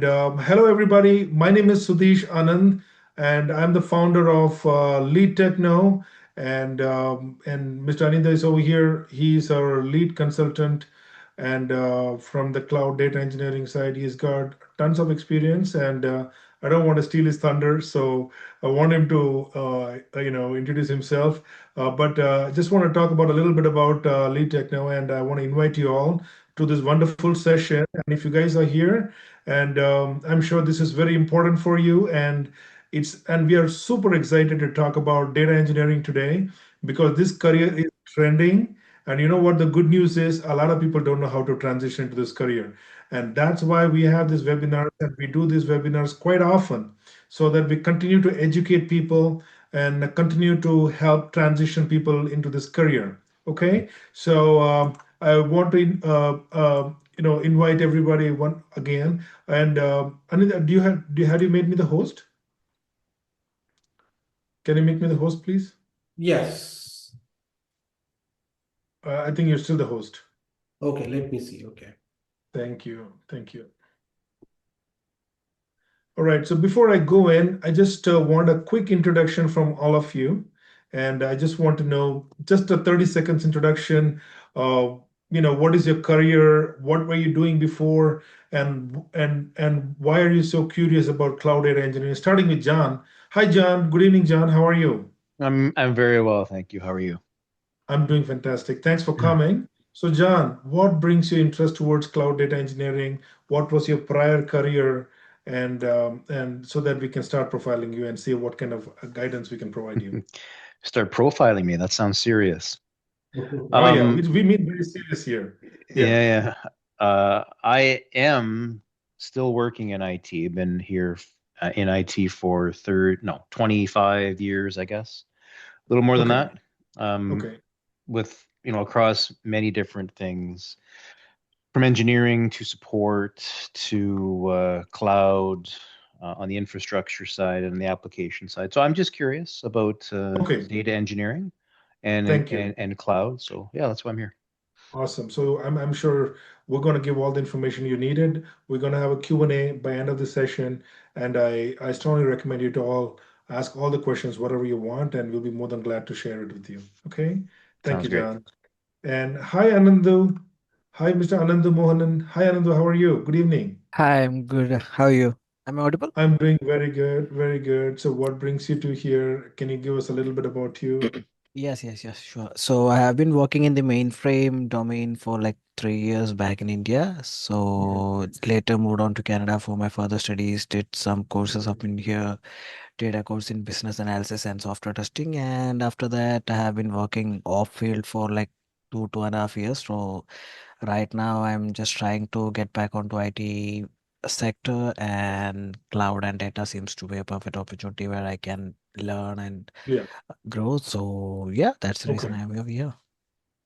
Hello, everybody. My name is Sudhish Anand, and I'm the founder of Lead Techno. And Mr. Anindya is over here. He's our lead consultant, and from the cloud data engineering side, he's got tons of experience. And I don't want to steal his thunder, so I want him to, introduce himself. But I just want to talk about a little bit about Lead Techno, and I want to invite you all to this wonderful session. And if you guys are here, and I'm sure this is very important for you, and we are super excited to talk about data engineering today because this career is trending. And you know what the good news is, a lot of people don't know how to transition to this career, and that's why we have these webinars, and we do these webinars quite often so that we continue to educate people and continue to help transition people into this career. Okay, so I want to invite everybody one again. And Anita, have you made me the host? Can you make me the host, please? Yes. I think you're still the host. Okay, let me see. Okay. Thank you. Thank you. All right. So before I go in, I just want a quick introduction from all of you. And I just want to know just a 30 seconds introduction. Uh, what is your career? What were you doing before? And why are you so curious about cloud data engineering? Starting with John. Hi, John. Good evening, John. How are you? I'm very well, thank you. How are you? I'm doing fantastic. Thanks for coming. So, John, what brings you interest towards cloud data engineering? What was your prior career? And so that we can start profiling you and see what kind of guidance we can provide you. Start profiling me. That sounds serious. Oh yeah, Um, we mean very serious here. Yeah. yeah, yeah. I am still working in IT. Been here in IT for 25 years, I guess. A little more than Okay. that. Um, Okay. with across many different things, from engineering to support to cloud on the infrastructure side and the application side. So I'm just curious about Okay. data engineering and, Thank you. and and cloud. So yeah, that's why I'm here. Awesome. So I'm sure we're going to give all the information you needed. We're going to have a Q&A by end of the session, and I strongly recommend you to all ask all the questions, whatever you want, and we'll be more than glad to share it with you. Okay? Thank Sounds you, great. John. And hi, Anandu. Hi, Mr. Anandu Mohanan. Hi, Anandu. How are you? Good evening. Hi, I'm good. How are you? Am I audible? I'm doing very good, very good. So, what brings you to here? Can you give us a little bit about you? Yes, sure. So I have been working in the mainframe domain for like 3 years back in India. Mhm. So later moved on to Canada for my further studies, did some courses up in here, did a course in business analysis and software testing. And after that, I have been working off field for like 2.5 years. So right now, I'm just trying to get back onto IT sector, and cloud and data seems to be a perfect opportunity where I can learn and Yeah. grow. So yeah, that's the reason Okay. I'm over here.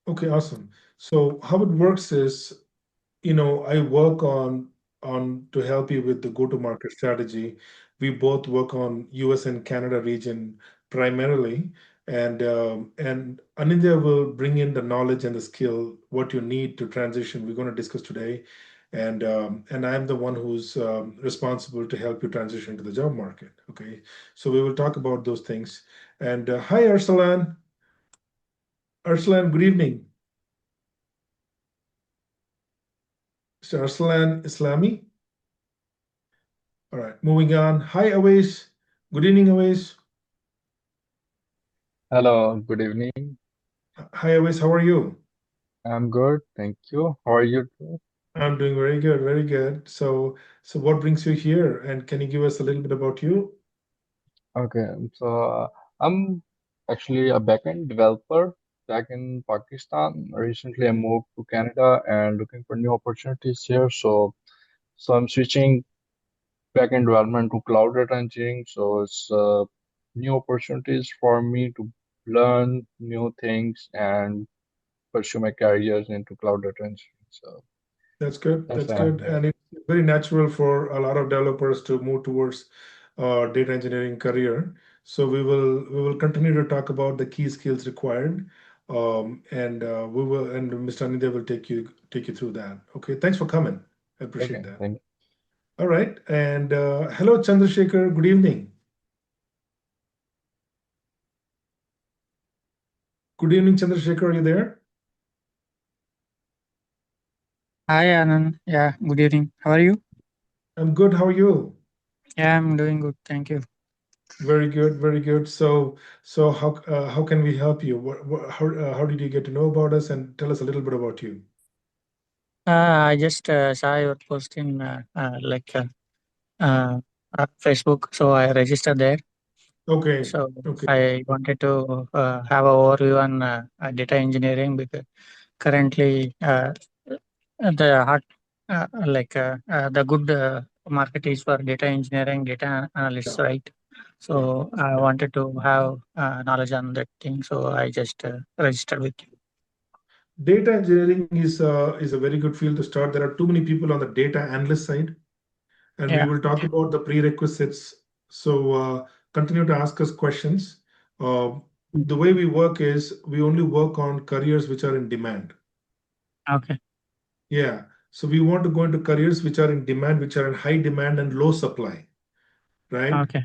Okay. Awesome. So, how it works is, I work on to help you with the go-to-market strategy. We both work on US and Canada region primarily, and Anindya will bring in the knowledge and the skill what you need to transition. We're going to discuss today, and I'm the one who's responsible to help you transition to the job market. Okay, so we will talk about those things. And hi, Arsalan. Arsalan, good evening. Mr. Arsalan Islami. All right, moving on. Hi, Awais. Good evening, Awais. Hello, good evening. Hi, Awais. How are you? I'm good, thank you. How are you too? I'm doing very good, very good. So what brings you here? And can you give us a little bit about you? Okay, so I'm actually a backend developer back in Pakistan. Recently, I moved to Canada and looking for new opportunities here. So I'm switching backend development to cloud data engineering. So it's new opportunities for me to learn new things and pursue my careers into cloud data engineering. So That's good. that's That's why I'm good. here. And it's very natural for a lot of developers to move towards data engineering career. So we will continue to talk about the key skills required, and Mr. Anindya will take you through that. Okay. Thanks for coming. I appreciate Okay, that. thank All right. And hello, Chandrasekhar. Good evening. Good evening, Chandrasekhar. Are you there? Hi Anand. Yeah, good evening. How are you? I'm good. How are you? Yeah, I'm doing good. Thank you. Very good. Very good. So how can we help you? How did you get to know about us? And tell us a little bit about you. I just saw your post in uh, Facebook, so I registered there. Okay. So Okay. I wanted to have a overview on data engineering because currently the hot the good market is for data engineering, data analysts, Yeah. right? So I Yeah. wanted to have knowledge on that thing, so I just registered with you. Data engineering is a very good field to start. There are too many people on the data analyst side, and we Yeah. will talk about the prerequisites. So continue to ask us questions. Uh, the way we work is we only work on careers which are in demand. Okay. Yeah. So we want to go into careers which are in demand, which are in high demand and low supply, right? Okay.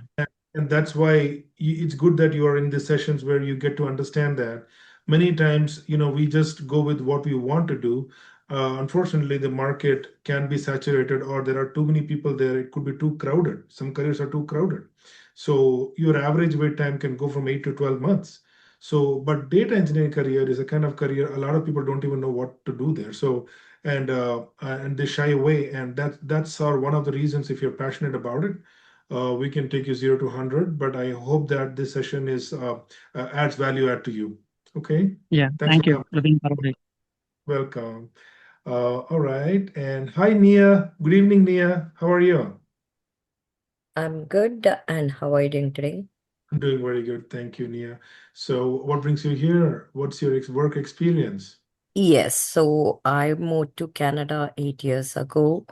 And that's why it's good that you are in these sessions where you get to understand that many times we just go with what we want to do. Unfortunately, the market can be saturated, or there are too many people there. It could be too crowded. Some careers are too crowded, so your average wait time can go from 8 to 12 months. So but data engineering career is a kind of career a lot of people don't even know what to do there. So and they shy away, and that's our one of the reasons. If you're passionate about it, we can take you 0 to 100, but I hope that this session is adds value add to you. Okay, Yeah. thanks for Thank you. coming. Looking forward to it. Welcome. All right, and hi Nia. Good evening, Nia. How are you? I'm good. And how are you doing today? I'm doing very good, thank you, Nia. So, what brings you here? What's your work experience? Yes, so I moved to Canada 8 years ago,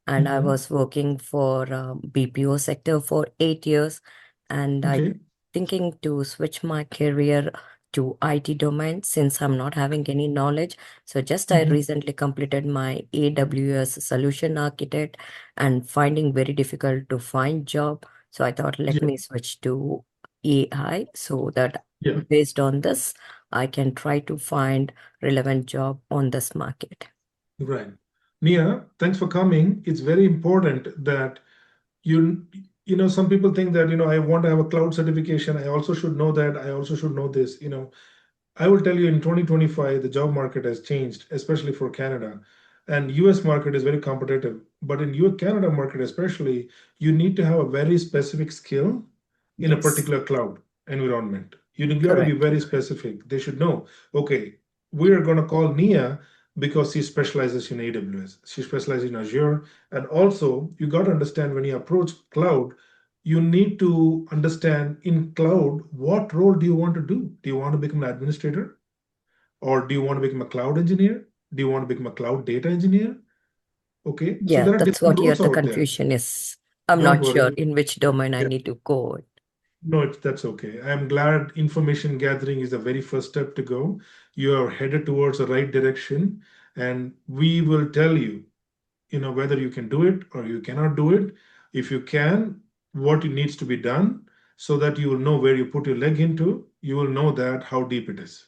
and I Hmm. was working for BPO sector for 8 years, and I Okay. thinking to switch my career to IT domain since I'm not having any knowledge. So just I Hmm. recently completed my AWS solution architect and finding very difficult to find job. So I thought let Yeah. me switch to AI so that Yeah. based on this, I can try to find relevant job on this market. Right. Nia, thanks for coming. It's very important that you some people think that I want to have a cloud certification. I also should know that. I also should know this. I will tell you in 2025, the job market has changed, especially for Canada. And US market is very competitive. But in your Canada market, especially, you need to have a very specific skill in a Yes, particular cloud environment. You got to be correct. very specific. They should know, okay, we are going to call Nia because she specializes in AWS. She specializes in Azure. And also, you got to understand when you approach cloud, you need to understand in cloud what role do you want to do. Do you want to become an administrator, or do you want to become a cloud engineer? Do you want to become a cloud data engineer? Okay, so Yeah, there are that's different what here roles the out there. confusion is. I'm Don't not sure worry. in which domain I Yeah. need to go. No, that's okay. I'm glad information gathering is the very first step to go. You are headed towards the right direction, and we will tell you, whether you can do it or you cannot do it. If you can, what it needs to be done, so that you will know where you put your leg into. You will know that how deep it is,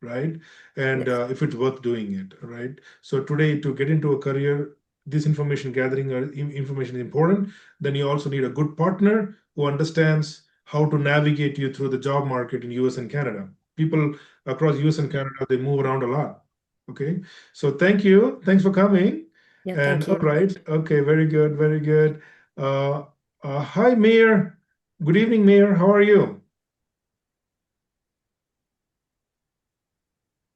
right? And Yes, if it's worth doing it, right? So today, to get into a career, this information gathering or information is important. Then you also need a good partner who understands how to navigate you through the job market in US and Canada. People across US and Canada, they move around a lot. Okay, so thank you, thanks for coming. yeah, And thank all you. right, okay, very good, very good. Hi Mayor, good evening, Mayor, how are you?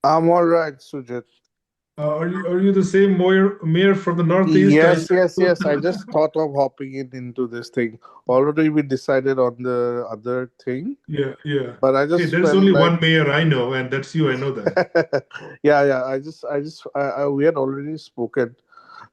I'm all right, Sujit. Are you the same mayor from the Northeast? Are you? Yes, yes, yes. I just thought of hopping in into this thing. Already we decided on the other thing, Yeah, yeah. but I Hey, just there's felt only like, one mayor I know, and that's you. I know that. yeah, yeah. We had already spoken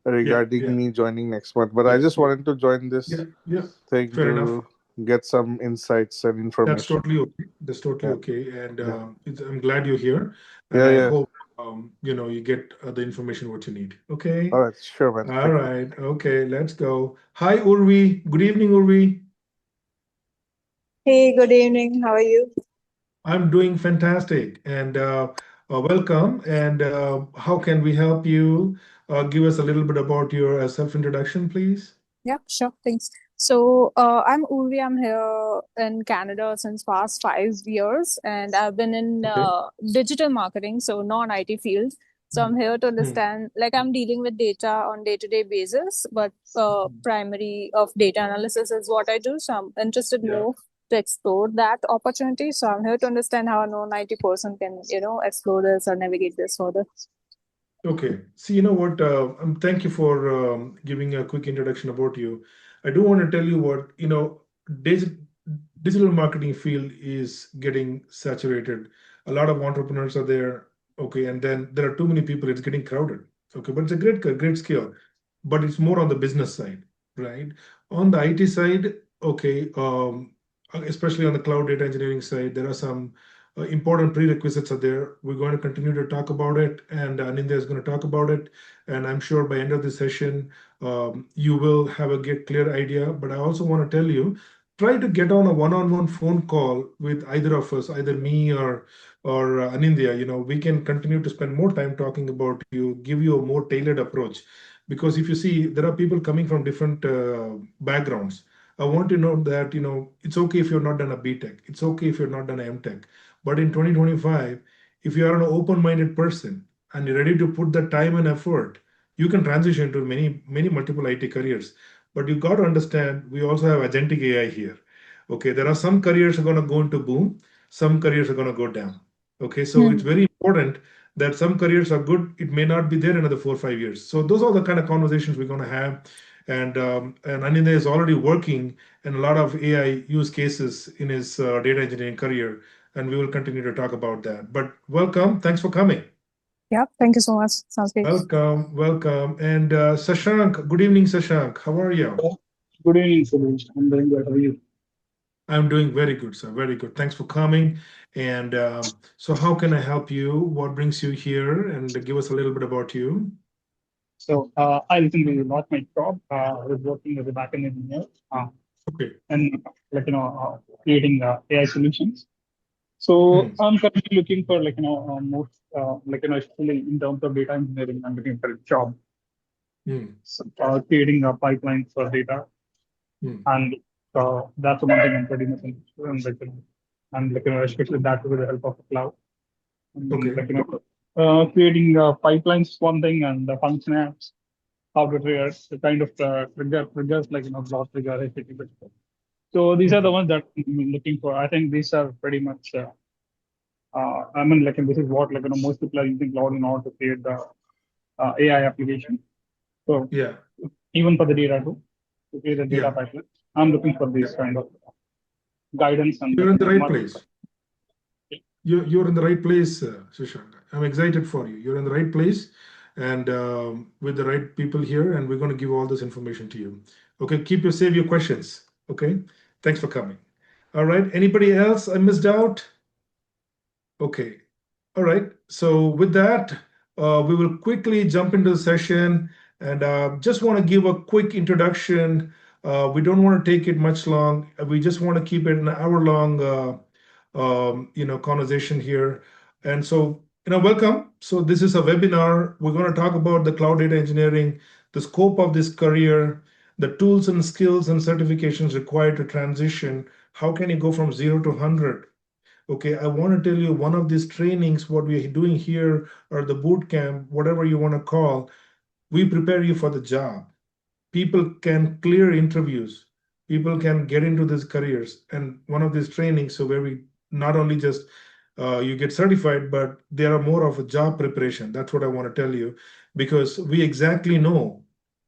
Yeah, regarding yeah, me joining next month, but I yeah, just yeah, wanted to join yeah, this yeah. thing Fair enough. to get some insights and That's information. totally okay. That's totally Yeah, okay. And yeah, I'm glad you're here. And yeah, I yeah. hope you get the information what you need. Okay. All right, sure, man. All Thank you. right. Okay. Let's go. Hi, Urvi. Good evening, Urvi. Hey, good evening. How are you? I'm doing fantastic, and welcome. And how can we help you? Give us a little bit about your self-introduction, please. Yeah, sure. Thanks. I'm Urvi. I'm here in Canada since past 5 years, and I've been in Okay. digital marketing, so non-IT field. So I'm here to Hmm. understand, like I'm dealing with data on day-to-day basis, but primary of data analysis is what I do. So I'm interested Yeah. more to explore that opportunity. So I'm here to understand how a non-IT person can, explore this or navigate this further. Okay. See, you know what? Thank you for giving a quick introduction about you. I do want to tell you what, digi digital marketing field is getting saturated. A lot of entrepreneurs are there. Okay. And then there are too many people, it's getting crowded. Okay. But it's a great skill, but it's more on the business side, right? On the IT side, okay, especially on the cloud data engineering side, there are some important prerequisites are there. We're going to continue to talk about it, and Anindya is going to talk about it. And I'm sure by end of the session, you will have a get clear idea. But I also want to tell you, try to get on a one-on-one phone call with either of us, either me or Anindya. We can continue to spend more time talking about you, give you a more tailored approach. Because if you see, there are people coming from different backgrounds. I want to know that it's okay if you're not done a BTech. It's okay if you're not done a MTech. But in 2025, if you are an open-minded person and you're ready to put the time and effort, you can transition to many multiple IT careers. But you got to understand, we also have agentic AI here. Okay, there are some careers are going to go into boom, some careers are going to go down. Okay, so it's Hmm. very important that some careers are good. It may not be there in another 4 or 5 years. So those are the kind of conversations we're going to have. And Anindya is already working in a lot of AI use cases in his data engineering career, and we will continue to talk about that. But welcome, thanks for coming. Yeah, thank you so much. Sounds great. Welcome, welcome. And Sashank, good evening, Sashank. How are you? Good evening, Suresh. I'm doing good. How are you? I'm doing very good, sir. Very good. Thanks for coming. And so, how can I help you? What brings you here? And give us a little bit about you. I recently lost my job. I was working as a backend engineer Okay. and creating AI solutions. So Hmm. I'm currently looking for most especially in terms of data engineering, I'm looking for a job. Hmm. So, creating pipelines for data, Hmm. and that's one thing I'm pretty much interested in. And especially that with the help of the cloud. And, Okay. creating pipelines is one thing, and the function apps, how to trigger the kind of triggers like block trigger, HTTP. So these are the Hmm. ones that I'm looking for. I think these are pretty much. I mean, this is what most people are using cloud in order to create the AI application. So Yeah. even for the data too, to create a data Yeah. pipeline, I'm looking for Yeah. this kind of guidance and You're in the right much. place. You're in the right place, Shashank. I'm excited for you. You're in the right place and with the right people here, and we're going to give all this information to you. Okay, save your questions. Okay, thanks for coming. All right, anybody else I missed out? Okay, all right. So with that, we will quickly jump into the session and just want to give a quick introduction. We don't want to take it much long. We just want to keep it an hour long, conversation here. And so, welcome. So this is a webinar. We're going to talk about the cloud data engineering, the scope of this career, the tools and skills and certifications required to transition. How can you go from 0 to 100? Okay, I want to tell you one of these trainings, what we're doing here, or the boot camp, whatever you want to call, we prepare you for the job. People can clear interviews. People can get into these careers. And one of these trainings, so where we not only just you get certified, but there are more of a job preparation. That's what I want to tell you, because we exactly know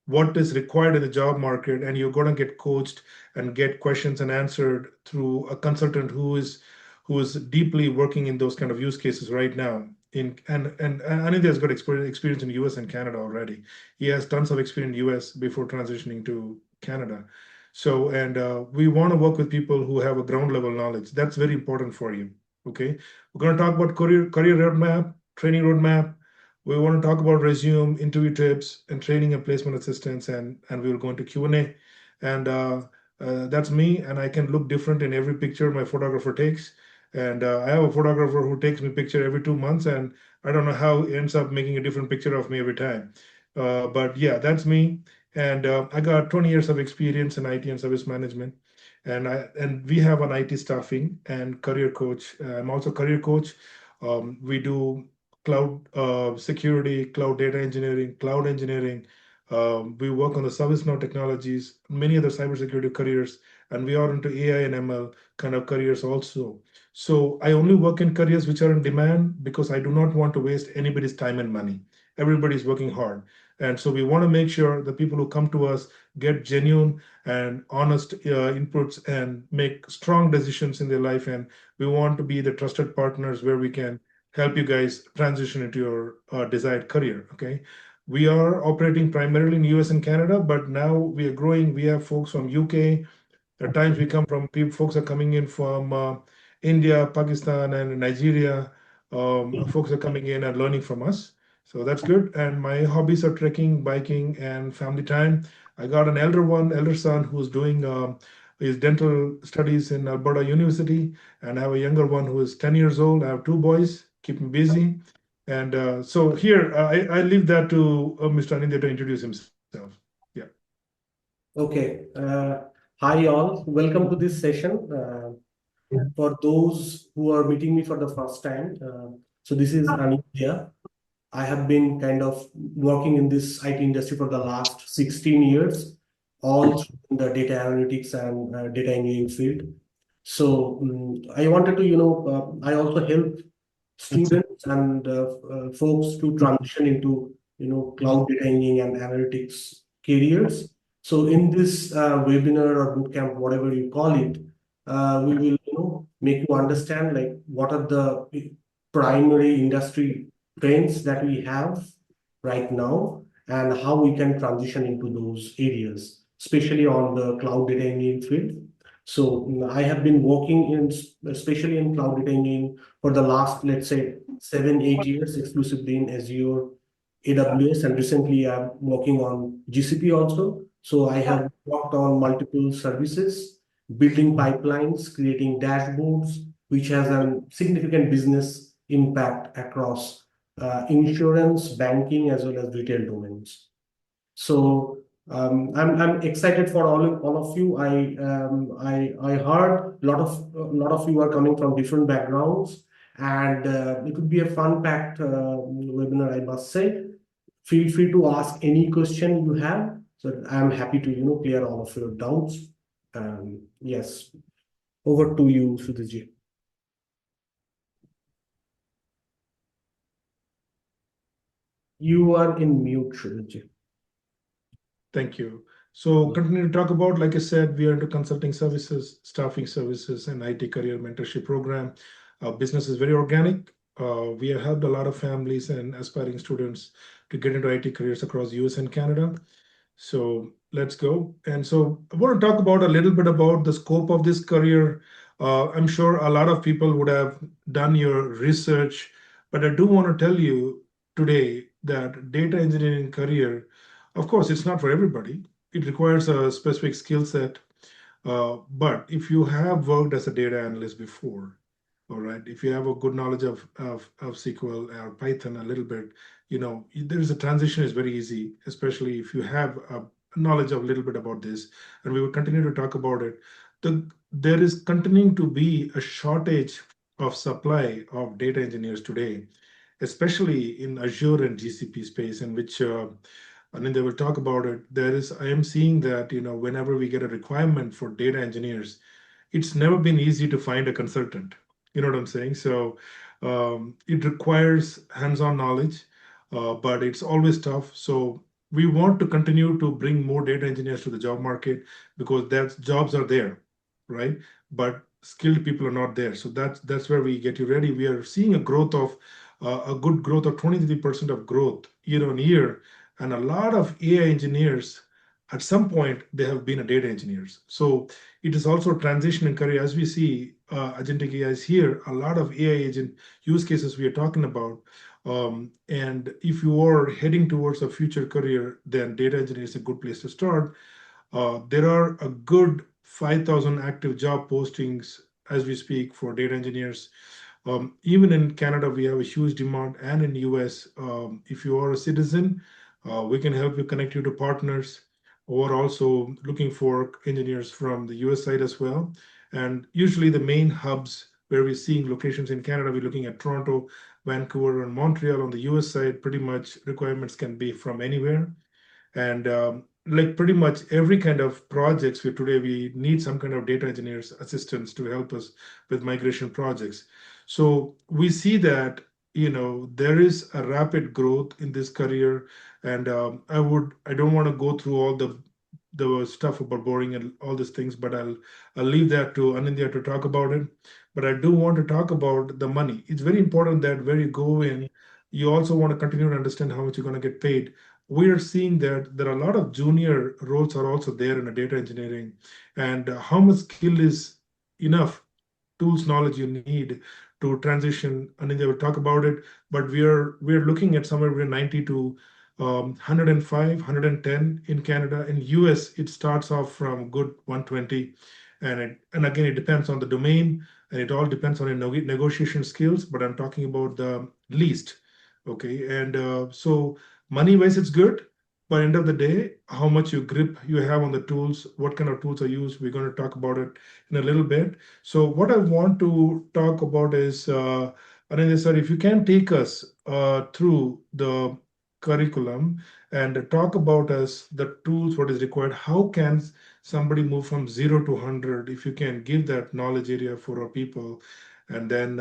what is required in the job market, and you're going to get coached and get questions and answered through a consultant who is deeply working in those kind of use cases right now. And Anindya has got experience in US and Canada already. He has tons of experience in US before transitioning to Canada. So, and we want to work with people who have a ground level knowledge. That's very important for you. Okay, we're going to talk about career roadmap, training roadmap, We want to talk about resume, interview tips, and training and placement assistance, and we will go into Q&A. And that's me, and I can look different in every picture my photographer takes. And I have a photographer who takes me picture every 2 months, and I don't know how he ends up making a different picture of me every time. But yeah, that's me. And I got 20 years of experience in IT and service management. And we have an IT staffing and career coach. I'm also career coach. We do cloud security, cloud data engineering, cloud engineering. We work on the ServiceNow technologies, many other cybersecurity careers, and we are into AI and ML kind of careers also. So I only work in careers which are in demand because I do not want to waste anybody's time and money. Everybody's working hard. And so we want to make sure the people who come to us get genuine and honest inputs and make strong decisions in their life. And we want to be the trusted partners where we can help you guys transition into your desired career. Okay. We are operating primarily in US and Canada, but now we are growing. We have folks from UK. At times we come from people, folks are coming in from India, Pakistan, and Nigeria. Folks are coming in and learning from us. So that's good. And my hobbies are trekking, biking, and family time. I got an elder son who's doing his dental studies in Alberta University, and I have a younger one who is 10 years old. I have two boys, keep me busy. And so here, I leave that to Mr. Anindya to introduce himself. Yeah. Okay. Hi, all. Welcome to this session. For those who are meeting me for the first time, so this is Anindya. I have been kind of working in this IT industry for the last 16 years, all in the data analytics and data engineering field. So I wanted to, I also help students and folks to transition into, cloud data engineering and analytics careers. So in this webinar or bootcamp, whatever you call it, we will, make you understand like what are the primary industry trends that we have right now and how we can transition into those areas, especially on the cloud data engineering field. So I have been working in, especially in cloud data engineering for the last, let's say, 7, 8 years exclusively in Azure, AWS, and recently I'm working on GCP also. So I have worked on multiple services, building pipelines, creating dashboards, which has a significant business impact across insurance, banking, as well as retail domains. So I'm excited for all of you. I heard a lot of you are coming from different backgrounds, and it would be a fun-packed webinar, I must say. Feel free to ask any question you have. So I'm happy to clear all of your doubts. Yes, over to you, Sudhiji. You are in mute, Sudhiji. Thank you. So continue to talk about, like I said, we are into consulting services, staffing services, and IT career mentorship program. Our business is very organic. We have helped a lot of families and aspiring students to get into IT careers across US and Canada. So let's go. And so I want to talk about a little bit about the scope of this career. I'm sure a lot of people would have done your research, but I do want to tell you today that data engineering career, of course, it's not for everybody. It requires a specific skill set. But if you have worked as a data analyst before, all right, if you have a good knowledge of SQL or Python a little bit, there's a transition is very easy, especially if you have a knowledge of a little bit about this. And we will continue to talk about it. There is continuing to be a shortage of supply of data engineers today, especially in Azure and GCP space, in which and then they will talk about it. I am seeing that, whenever we get a requirement for data engineers, it's never been easy to find a consultant. You know what I'm saying? So it requires hands-on knowledge, but it's always tough. So we want to continue to bring more data engineers to the job market because that's jobs are there, right? But skilled people are not there. So that's where we get you ready. We are seeing a good growth of 23% of growth year on year, and a lot of AI engineers at some point they have been a data engineers. So it is also a transition in career. As we see agentic AI is here, a lot of AI agent use cases we are talking about. And if you are heading towards a future career, then data engineering is a good place to start. There are a good 5,000 active job postings as we speak for data engineers. Even in Canada, we have a huge demand, and in US, if you are a citizen, we can help you connect you to partners, or also looking for engineers from the US side as well. And usually the main hubs where we're seeing locations in Canada, we're looking at Toronto, Vancouver, and Montreal. On the US side, pretty much requirements can be from anywhere. And like pretty much every kind of projects we today, we need some kind of data engineers assistance to help us with migration projects. So we see that there is a rapid growth in this career. And I don't want to go through all the stuff about boring and all these things, but I'll leave that to Anindya to talk about it. But I do want to talk about the money. It's very important that where you go in, you also want to continue to understand how much you're going to get paid. We are seeing that there are a lot of junior roles are also there in the data engineering, and how much skill is enough tools knowledge you need to transition. And then they will talk about it, but we're looking at somewhere between 90 to 105 110 in Canada. In US it starts off from good 120, and again it depends on the domain, and it all depends on your negotiation skills, but I'm talking about the least. Okay, and so money wise it's good, but end of the day, how much you grip you have on the tools, what kind of tools are used, we're going to talk about it in a little bit. So what I want to talk about is, Anindya sir, if you can take us through the curriculum and talk about us the tools, what is required, how can somebody move from 0 to 100, if you can give that knowledge area for our people, and then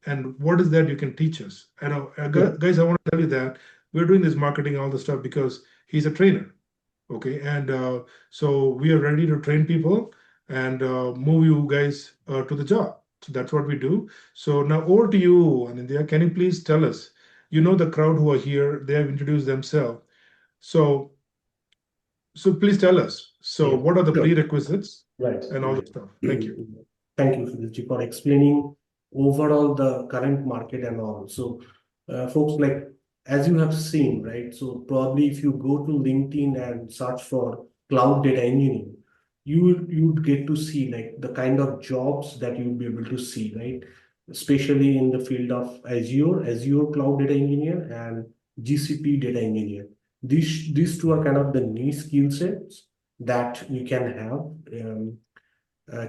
and what is that you can teach us. I know, Yeah. guys, I want to tell you that we're doing this marketing, all the stuff, because he's a trainer. Okay, and so we are ready to train people and move you guys to the job. So that's what we do. So now over to you, Anindya. Can you please tell us? You know the crowd who are here; they have introduced themselves. So please tell us. So Yeah, what are the sure. prerequisites Right, and all the right. stuff? Thank you. Thank you, Sudhirji, for explaining overall the current market and all. So, folks, like as you have seen, right? So probably if you go to LinkedIn and search for cloud data engineering, you'd get to see like the kind of jobs that you'll be able to see, right? Especially in the field of Azure cloud data engineer and GCP data engineer. These two are kind of the niche skill sets that we can have.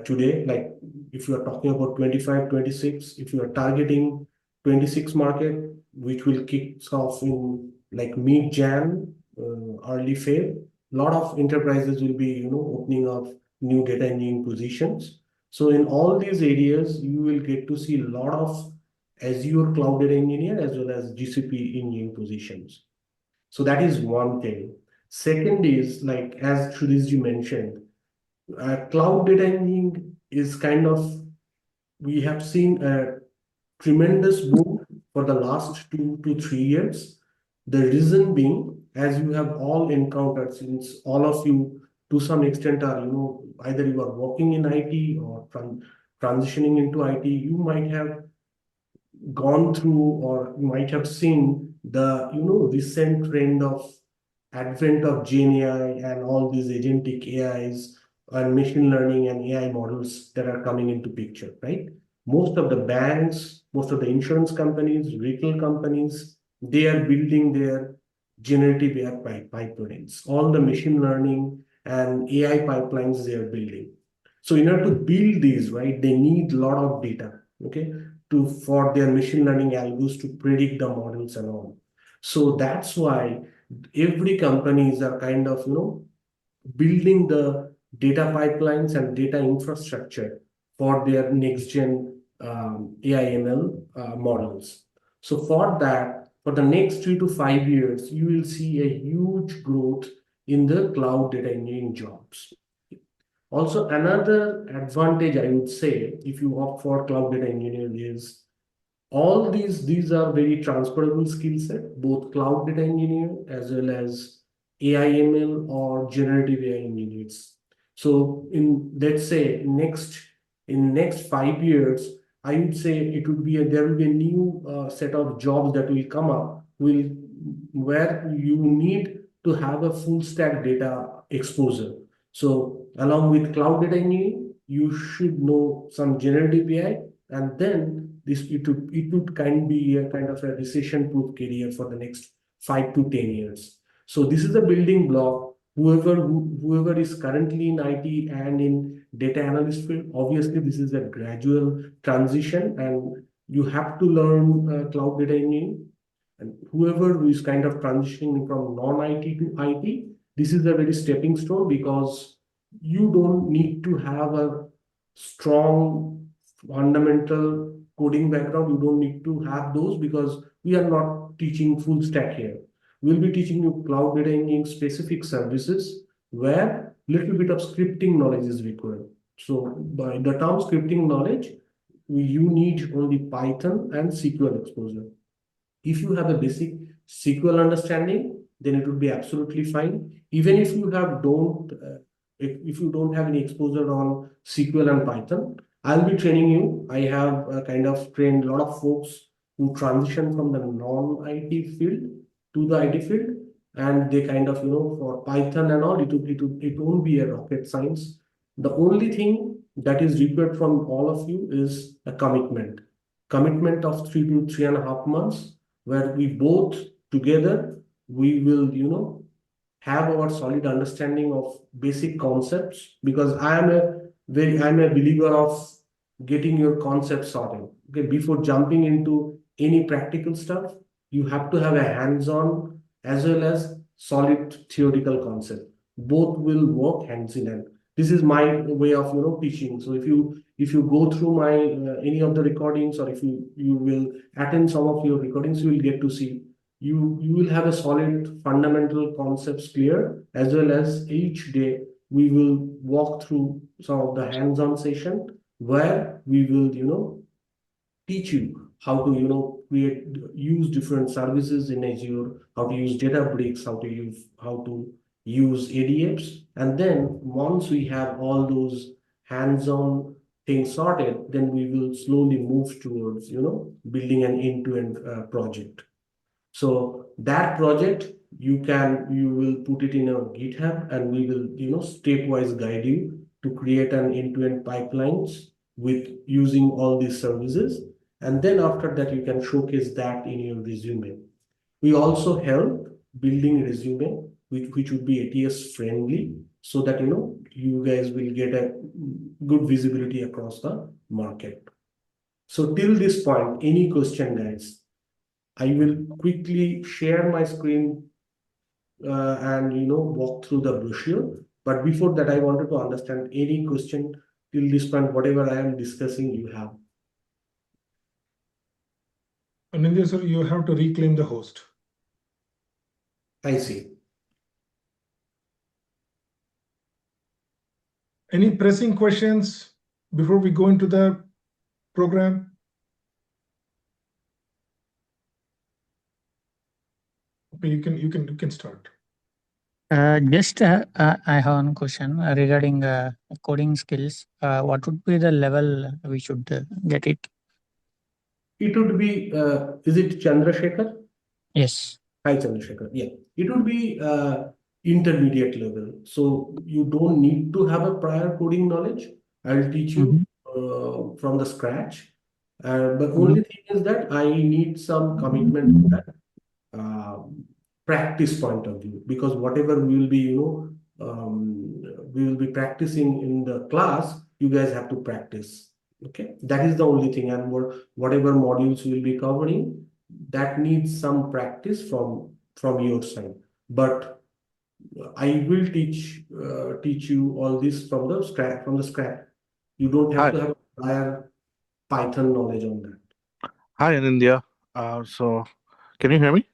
Today, like if you are talking about 25, 26, if you are targeting 26 market, which will kick off in like mid-Jan, early Feb, a lot of enterprises will be, opening up new data engineering positions. So in all these areas, you will get to see a lot of Azure cloud data engineer as well as GCP engineering positions. So that is one thing. Second is like, as Shrishji mentioned, cloud data engineering is kind of, we have seen a tremendous boom for the last 2 to 3 years. The reason being, as you have all encountered, since all of you to some extent are, either you are working in IT or transitioning into IT, you might have gone through or you might have seen the recent trend of advent of Gen AI and all these agentic AIs and machine learning and AI models that are coming into picture, right? Most of the banks, most of the insurance companies, retail companies, they are building their generative AI pipelines, all the machine learning and AI pipelines they are building. So in order to build these, right, they need a lot of data, okay, for their machine learning algos to predict the models and all. So that's why every companies are kind of building the data pipelines and data infrastructure for their next gen AI ML models. So for that, for the next 3 to 5 years, you will see a huge growth in the cloud data engineering jobs. Also, another advantage I would say, if you opt for cloud data engineer, is all these are very transferable skill set, both cloud data engineer as well as AI ML or generative AI engineers. So in, let's say, next 5 years, I would say it would be there will be a new set of jobs that will come up will where you need to have a full stack data exposure. So along with cloud data engineering, you should know some generative AI, and then it would be a kind of a recession proof career for the next 5 to 10 years. So this is a building block. Whoever is currently in IT and in data analyst field, obviously this is a gradual transition, and you have to learn cloud data engineering. And whoever who is kind of transitioning from non-IT to IT, this is a very stepping stone, because you don't need to have a strong fundamental coding background. You don't need to have those, because we are not teaching full stack here. We'll be teaching you cloud data engineering specific services where little bit of scripting knowledge is required. So by the term scripting knowledge, you need only Python and SQL exposure. If you have a basic SQL understanding, then it would be absolutely fine. Even if you if you don't have any exposure on SQL and Python, I'll be training you. I have kind of trained a lot of folks who transition from the non-IT field to the IT field, and they kind of, for Python and all, it won't be a rocket science. The only thing that is required from all of you is a commitment of 3 to 3.5 months, where we both together, we will, have our solid understanding of basic concepts, because I'm a believer of getting your concepts sorted. Okay, before jumping into any practical stuff, you have to have a hands-on as well as solid theoretical concept. Both will work hands in hand. This is my way of teaching. So if you go through my any of the recordings, or if you will attend some of your recordings, you will get to see you will have a solid fundamental concepts clear, as well as each day we will walk through some of the hands-on session where we will teach you how to use different services in Azure, how to use Databricks, how to use ADFs. And then once we have all those hands-on things sorted, then we will slowly move towards building an end-to-end project. So that project, you will put it in a GitHub, and we will stepwise guide you to create an end-to-end pipelines with using all these services. And then after that, you can showcase that in your resume. We also help building resume, which would be ATS friendly, so that you guys will get a good visibility across the market. So till this point, any question, guys? I will quickly share my screen and walk through the brochure. But before that, I wanted to understand any question till this point, whatever I am discussing, you have. Anindya sir, you have to reclaim the host. I see. Any pressing questions before we go into the program? Okay, you can start. Just I have one question regarding coding skills. What would be the level we should get it? It would be, is it Chandrasekhar? Yes. Hi, Chandrasekhar. Yeah, it would be intermediate level. So you don't need to have a prior coding knowledge. I'll teach you from the scratch. But only thing is that I need some commitment to that practice point of view, because whatever we will be, we will be practicing in the class, you guys have to practice. Okay, that is the only thing. And whatever modules we will be covering, that needs some practice from your side. But I will teach you all this from the scratch. You don't have to have prior Python knowledge on that. Hi, Anindya. So, can you hear me?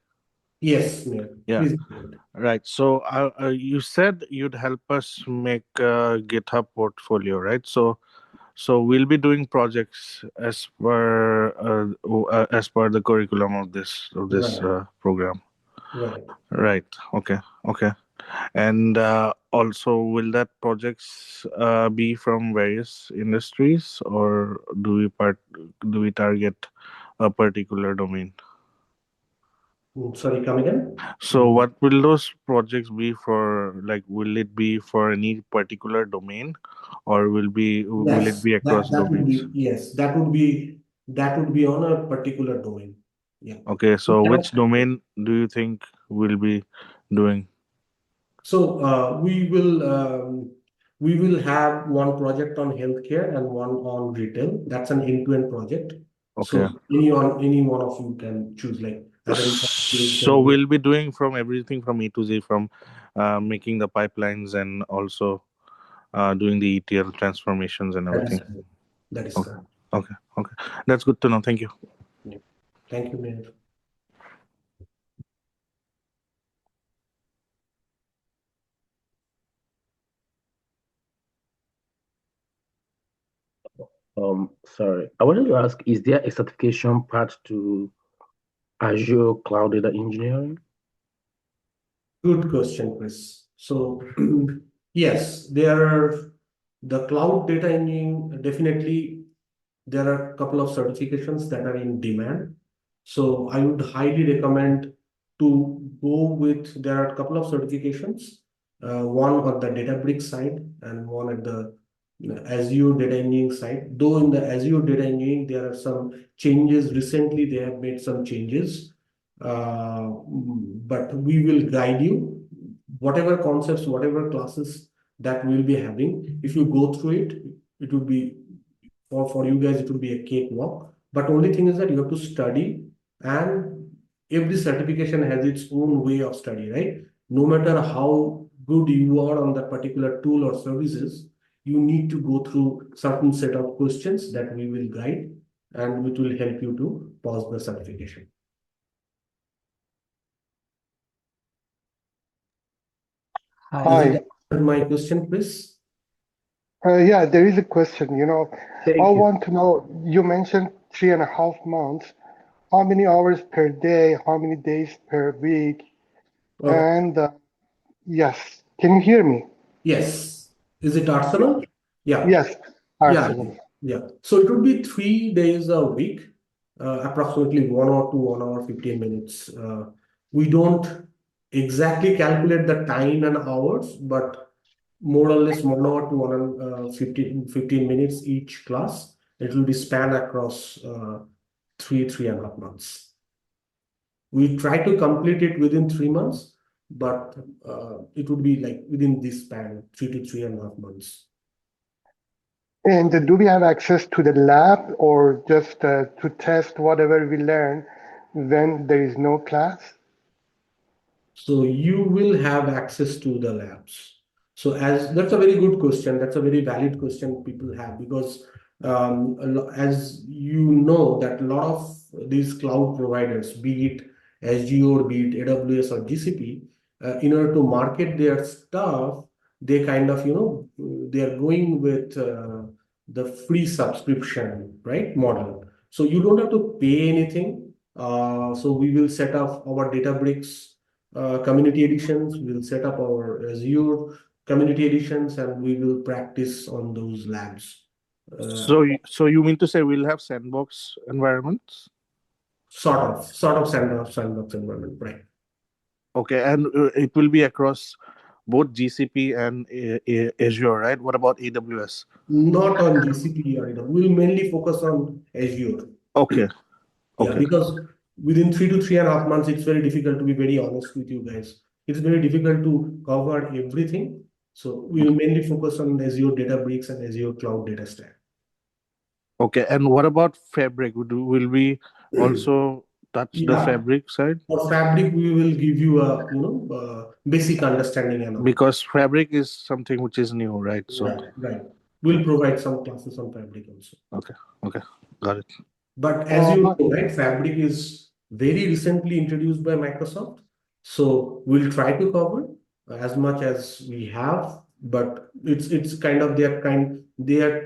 Yes, Neil. Yeah. Please go ahead. Right. So, you said you'd help us make a GitHub portfolio, right? So we'll be doing projects as per the curriculum of this Right. program. Right. Right. Okay. Okay. And also, will that projects be from various industries, or do we target a particular domain? Sorry, come again? So, what will those projects be for? Like, will it be for any particular domain, or will it Yes, be that across that would domains? be yes, that would be on a particular domain. Yeah. Okay, We so cannot. which domain do you think will be doing? So we will have one project on healthcare and one on retail. That's an end-to-end project. Okay. So any one of you can choose, like either it's So application. we'll be doing from everything from A to Z, from making the pipelines and also doing the ETL transformations and That is everything. correct. That is Okay, correct. okay, okay. That's good to know. Thank you. Yeah. Thank you, Mayor. Sorry. I wanted to ask, is there a certification part to Azure Cloud Data Engineering? Good question, Chris. So yes, there are the cloud data engineering, definitely there are a couple of certifications that are in demand. So I would highly recommend to go with, there are a couple of certifications, one on the Databricks side and one at the Azure data engineering side. Though in the Azure data engineering, there are some changes. Recently, they have made some changes, but we will guide you. Whatever concepts, whatever classes that we'll be having, if you go through it, it would be for you guys, it will be a cakewalk. But only thing is that you have to study, and every certification has its own way of study, right? No matter how good you are on that particular tool or services, you need to go through certain set of questions that we will guide, and which will help you to pass the certification. Does it Hi. answer my question, Chris? Yeah, there is a question. I Thank you. want to know, you mentioned 3.5 months. How many hours per day? How many days per week? Okay. And yes, can you hear me? Yes. Is it Arsenal? Yeah. Yes, Yeah, Arsenal. yeah. So it would be 3 days a week, approximately 1 hour 15 minutes. We don't exactly calculate the time and hours, but more or less 1 hour to 15 minutes each class. It will be span across 3.5 months. We try to complete it within 3 months, but it would be like within this span, 3 to 3.5 months. And do we have access to the lab or just to test whatever we learn when there is no class? So you will have access to the labs. So as that's a very good question. That's a very valid question people have, because as you know that a lot of these cloud providers, be it Azure, be it AWS or GCP, in order to market their stuff, they kind of they are going with the free subscription, right, model. So you don't have to pay anything. So we will set up our Databricks community editions. We'll set up our Azure community editions, and we will practice on those labs. So you mean to say we'll have sandbox environments? Sort of sandbox environment, right? Okay, and it will be across both GCP and Azure, right? What about AWS? Not on GCP or AWS. We'll mainly focus on Azure. Okay, Yeah, okay. because within 3 to 3.5 months, it's very difficult, to be very honest with you guys. It's very difficult to cover everything. So we'll mainly focus on Azure Databricks and Azure Cloud Data Stack. Okay, and what about Fabric? Will we also touch the Yeah, Fabric side? for Fabric, we will give you a basic understanding and all. Because Fabric is something which is new, right? So, Right, right. We'll provide some classes on Fabric also. okay, okay, got it. But as you Uh, know, right, Fabric is very recently introduced by Microsoft. So we'll try to cover as much as we have, but it's kind of they are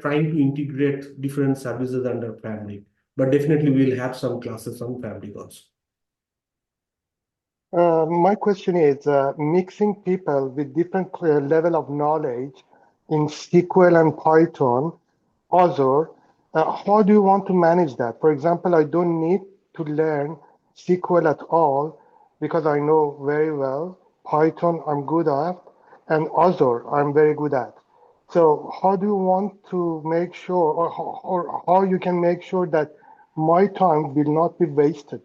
trying to integrate different services under Fabric. But definitely we'll have some classes on Fabric also. My question is mixing people with different level of knowledge in SQL and Python, Azure. How do you want to manage that? For example, I don't need to learn SQL at all because I know very well Python I'm good at and Azure I'm very good at. So how do you want to make sure or how you can make sure that my time will not be wasted?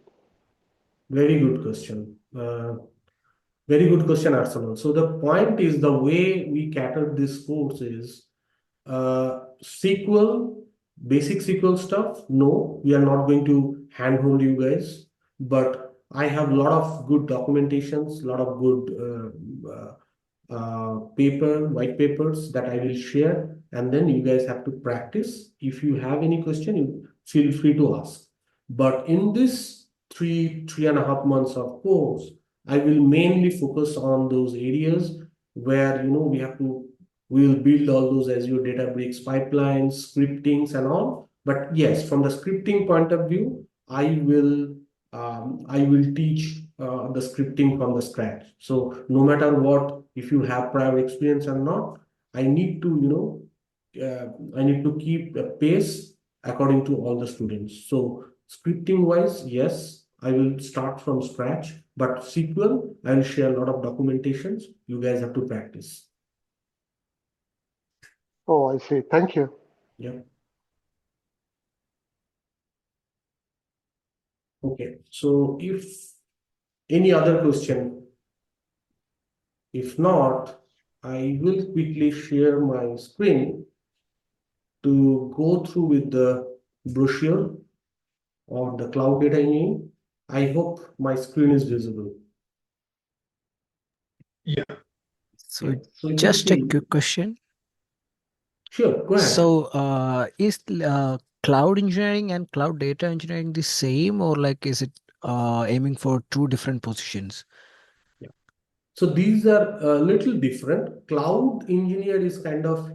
Very good question. Very good question, Arsenal. So the point is the way we cater this course is SQL, basic SQL stuff. No, we are not going to handhold you guys, but I have a lot of good documentations, a lot of good white papers that I will share, and then you guys have to practice. If you have any question, you feel free to ask. But in this three and a half months of course, I will mainly focus on those areas where we will build all those Azure Databricks pipelines, scriptings, and all. But yes, from the scripting point of view, I will teach the scripting from the scratch. So no matter what, if you have prior experience or not, I need to I need to keep a pace according to all the students. So scripting wise, yes, I will start from scratch, but SQL, I will share a lot of documentations. You guys have to practice. Oh, I see. Thank you. Yeah. Okay. So if any other question, if not, I will quickly share my screen to go through with the brochure of the cloud data engineering. I hope my screen is visible. Yeah. So Yeah. So if you just a see, quick question. sure, go ahead. So is cloud engineering and cloud data engineering the same, or like is it aiming for two different positions? Yeah. So these are a little different. Cloud engineer is kind of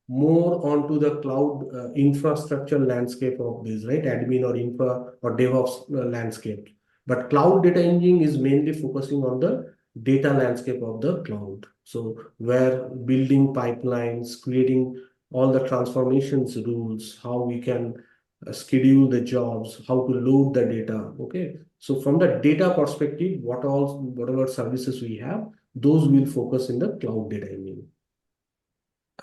more onto the cloud infrastructure landscape of this, right? Admin or infra or DevOps landscape. But cloud data engineering is mainly focusing on the data landscape of the cloud. So where building pipelines, creating all the transformations rules, how we can schedule the jobs, how to load the data. Okay. So from the data perspective, whatever services we have, those will focus in the cloud data engineering.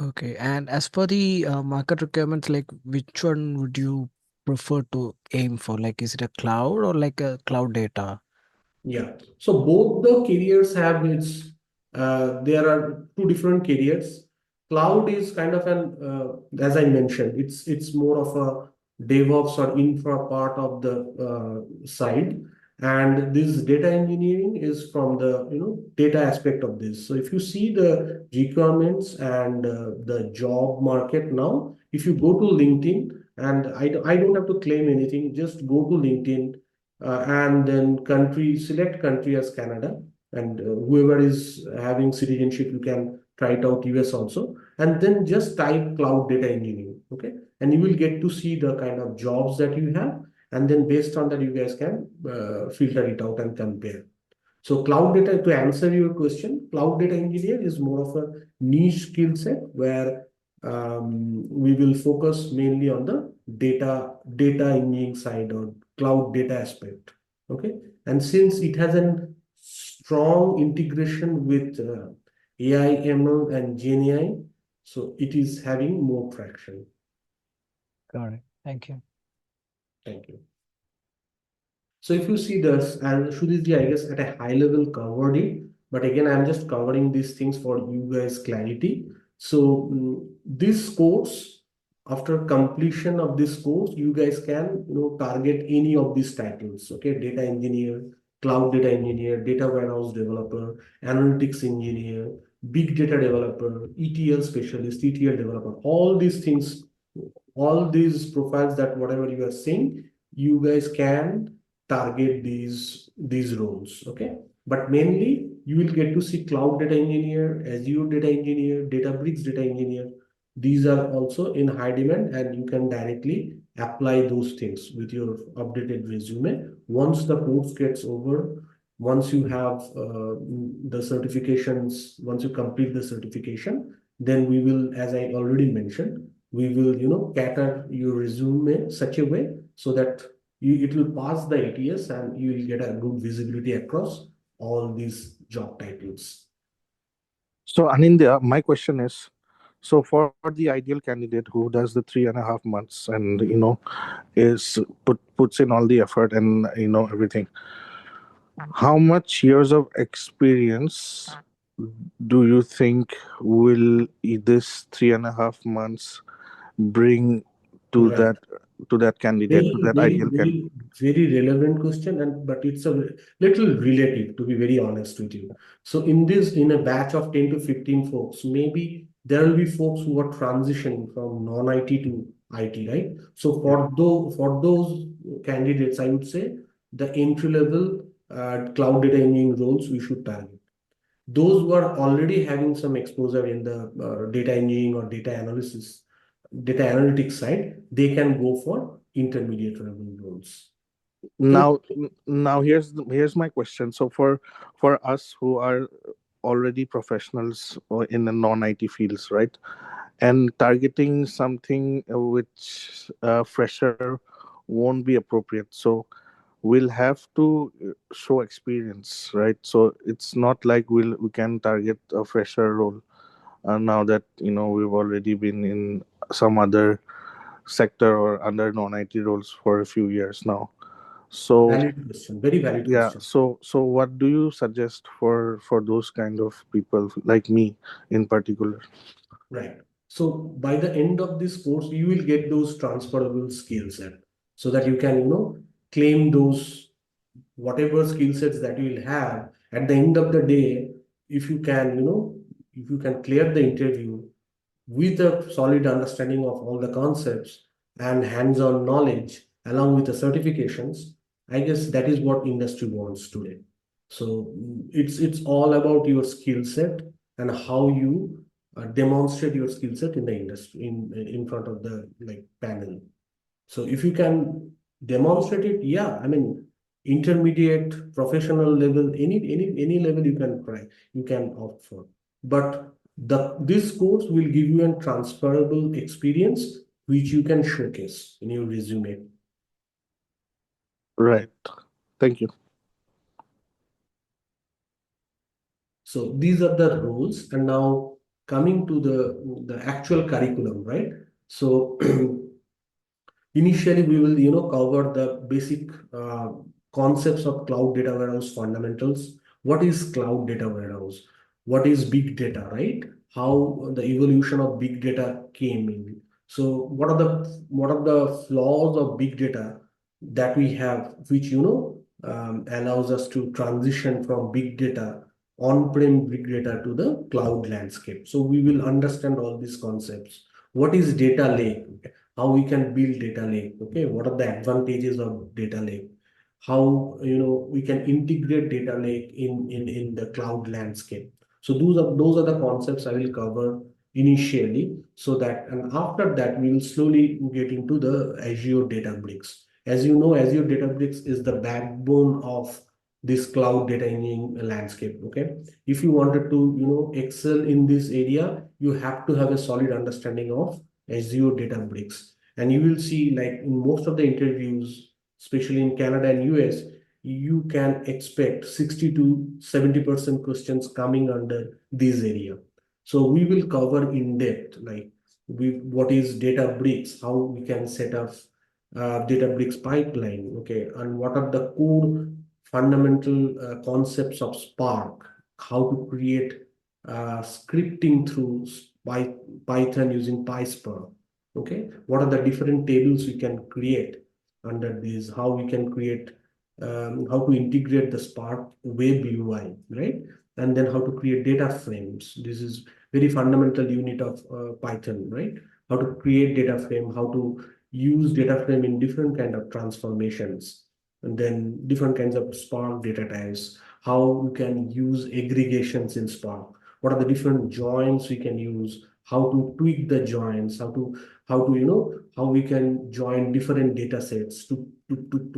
Okay, and as per the market requirements, like which one would you prefer to aim for? Like, is it a cloud or like a cloud data? Yeah. So both the careers have there are two different careers. Cloud is kind of as I mentioned, it's more of a DevOps or infra part of the side. And this data engineering is from the, data aspect of this. So if you see the requirements and the job market now, if you go to LinkedIn, and I don't have to claim anything, just go to LinkedIn and then select country as Canada, and whoever is having citizenship, you can try it out US also, and then just type cloud data engineering, okay, and you will get to see the kind of jobs that you have, and then based on that, you guys can filter it out and compare. So cloud data, to answer your question, cloud data engineer is more of a niche skill set where we will focus mainly on the data engineering side or cloud data aspect. Okay, and since it has a strong integration with AI, ML, and GenAI, so it is having more traction. Got it. Thank you. Thank you. So if you see this, and Shudhiji, I guess at a high level covered it, but again, I'm just covering these things for you guys' clarity. So this course, after completion of this course, you guys can target any of these titles. Okay, data engineer, cloud data engineer, data warehouse developer, analytics engineer, big data developer, ETL specialist, ETL developer, all these things, all these profiles that whatever you are saying, you guys can target these roles. Okay, but mainly you will get to see cloud data engineer, Azure data engineer, Databricks data engineer. These are also in high demand, and you can directly apply those things with your updated resume. Once the course gets over, Once you have the certifications, once you complete the certification, then we will, as I already mentioned, we will, cater your resume such a way so that it will pass the ATS and you will get a good visibility across all these job titles. So, Anindya, my question is, so for the ideal candidate who does the 3.5 months and is puts in all the effort and everything, how much years of experience do you think will this 3.5 months bring to Right. that candidate, to Very, that very, ideal candidate? very, very relevant question, and but it's a little relative, to be very honest with you. So in a batch of 10 to 15 folks, maybe there will be folks who are transitioning from non-IT to IT, right? So for those candidates, I would say the entry level cloud data engineering roles we should target. Those who are already having some exposure in the data engineering or data analytics side, they can go for intermediate level roles. So, Now here's my question. So for us who are already professionals or in the non-IT fields, right, and targeting something which fresher won't be appropriate, so we'll have to show experience, right? So it's not like we can target a fresher role now that we've already been in some other sector or under non-IT roles for a few years now. So valid question, very valid yeah, question. so what do you suggest for those kind of people like me in particular? Right. So by the end of this course, you will get those transferable skill set so that you can, claim those whatever skill sets that you will have at the end of the day. If you can, if you can clear the interview with a solid understanding of all the concepts and hands-on knowledge along with the certifications, I guess that is what industry wants today. So it's all about your skill set and how you demonstrate your skill set in the industry in front of the panel. So if you can demonstrate it, yeah, I mean, intermediate, professional level, any level you can try, you can opt for. But this course will give you a transferable experience which you can showcase in your resume. Right. Thank you. So these are the rules, and now coming to the actual curriculum, right? So initially, we will cover the basic concepts of cloud data warehouse fundamentals. What is cloud data warehouse? What is big data, right? How the evolution of big data came in. So what are the flaws of big data that we have, which allows us to transition from big data, on-prem big data, to the cloud landscape. So we will understand all these concepts. What is data lake? How we can build data lake, okay, what are the advantages of data lake, how we can integrate data lake in the cloud landscape. So those are the concepts I will cover initially, so that, and after that we will slowly get into the Azure Databricks. As you know, Azure Databricks is the backbone of this cloud data engineering landscape. Okay, if you wanted to excel in this area, you have to have a solid understanding of Azure Databricks. And you will see, like in most of the interviews, especially in Canada and US, you can expect 60 to 70% questions coming under this area. So we will cover in depth, like what is Databricks, how we can set up Databricks pipeline, okay, and what are the core fundamental concepts of Spark, how to create scripting through Python using PySpark. Okay, what are the different tables we can create under these, how we can create how to integrate the Spark web UI, right? And then how to create data frames. This is very fundamental unit of Python, right? How to create data frame, how to use data frame in different kind of transformations, and then different kinds of Spark data types, how we can use aggregations in Spark, what are the different joins we can use, how to tweak the joins, how we can join different data sets to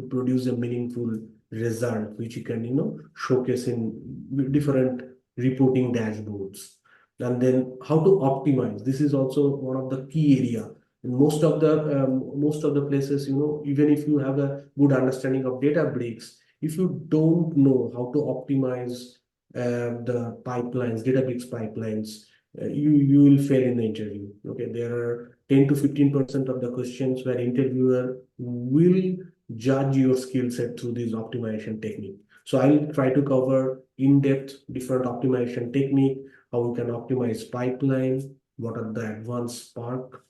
produce a meaningful result, which you can, showcase in different reporting dashboards. And then how to optimize. This is also one of the key area. In most of the places, even if you have a good understanding of data bricks, if you don't know how to optimize the pipelines, Databricks pipelines, you will fail in the interview. Okay, there are 10 to 15% of the questions where interviewer will judge your skill set through this optimization technique. So I'll try to cover in-depth different optimization technique, how we can optimize pipeline, what are the advanced Spark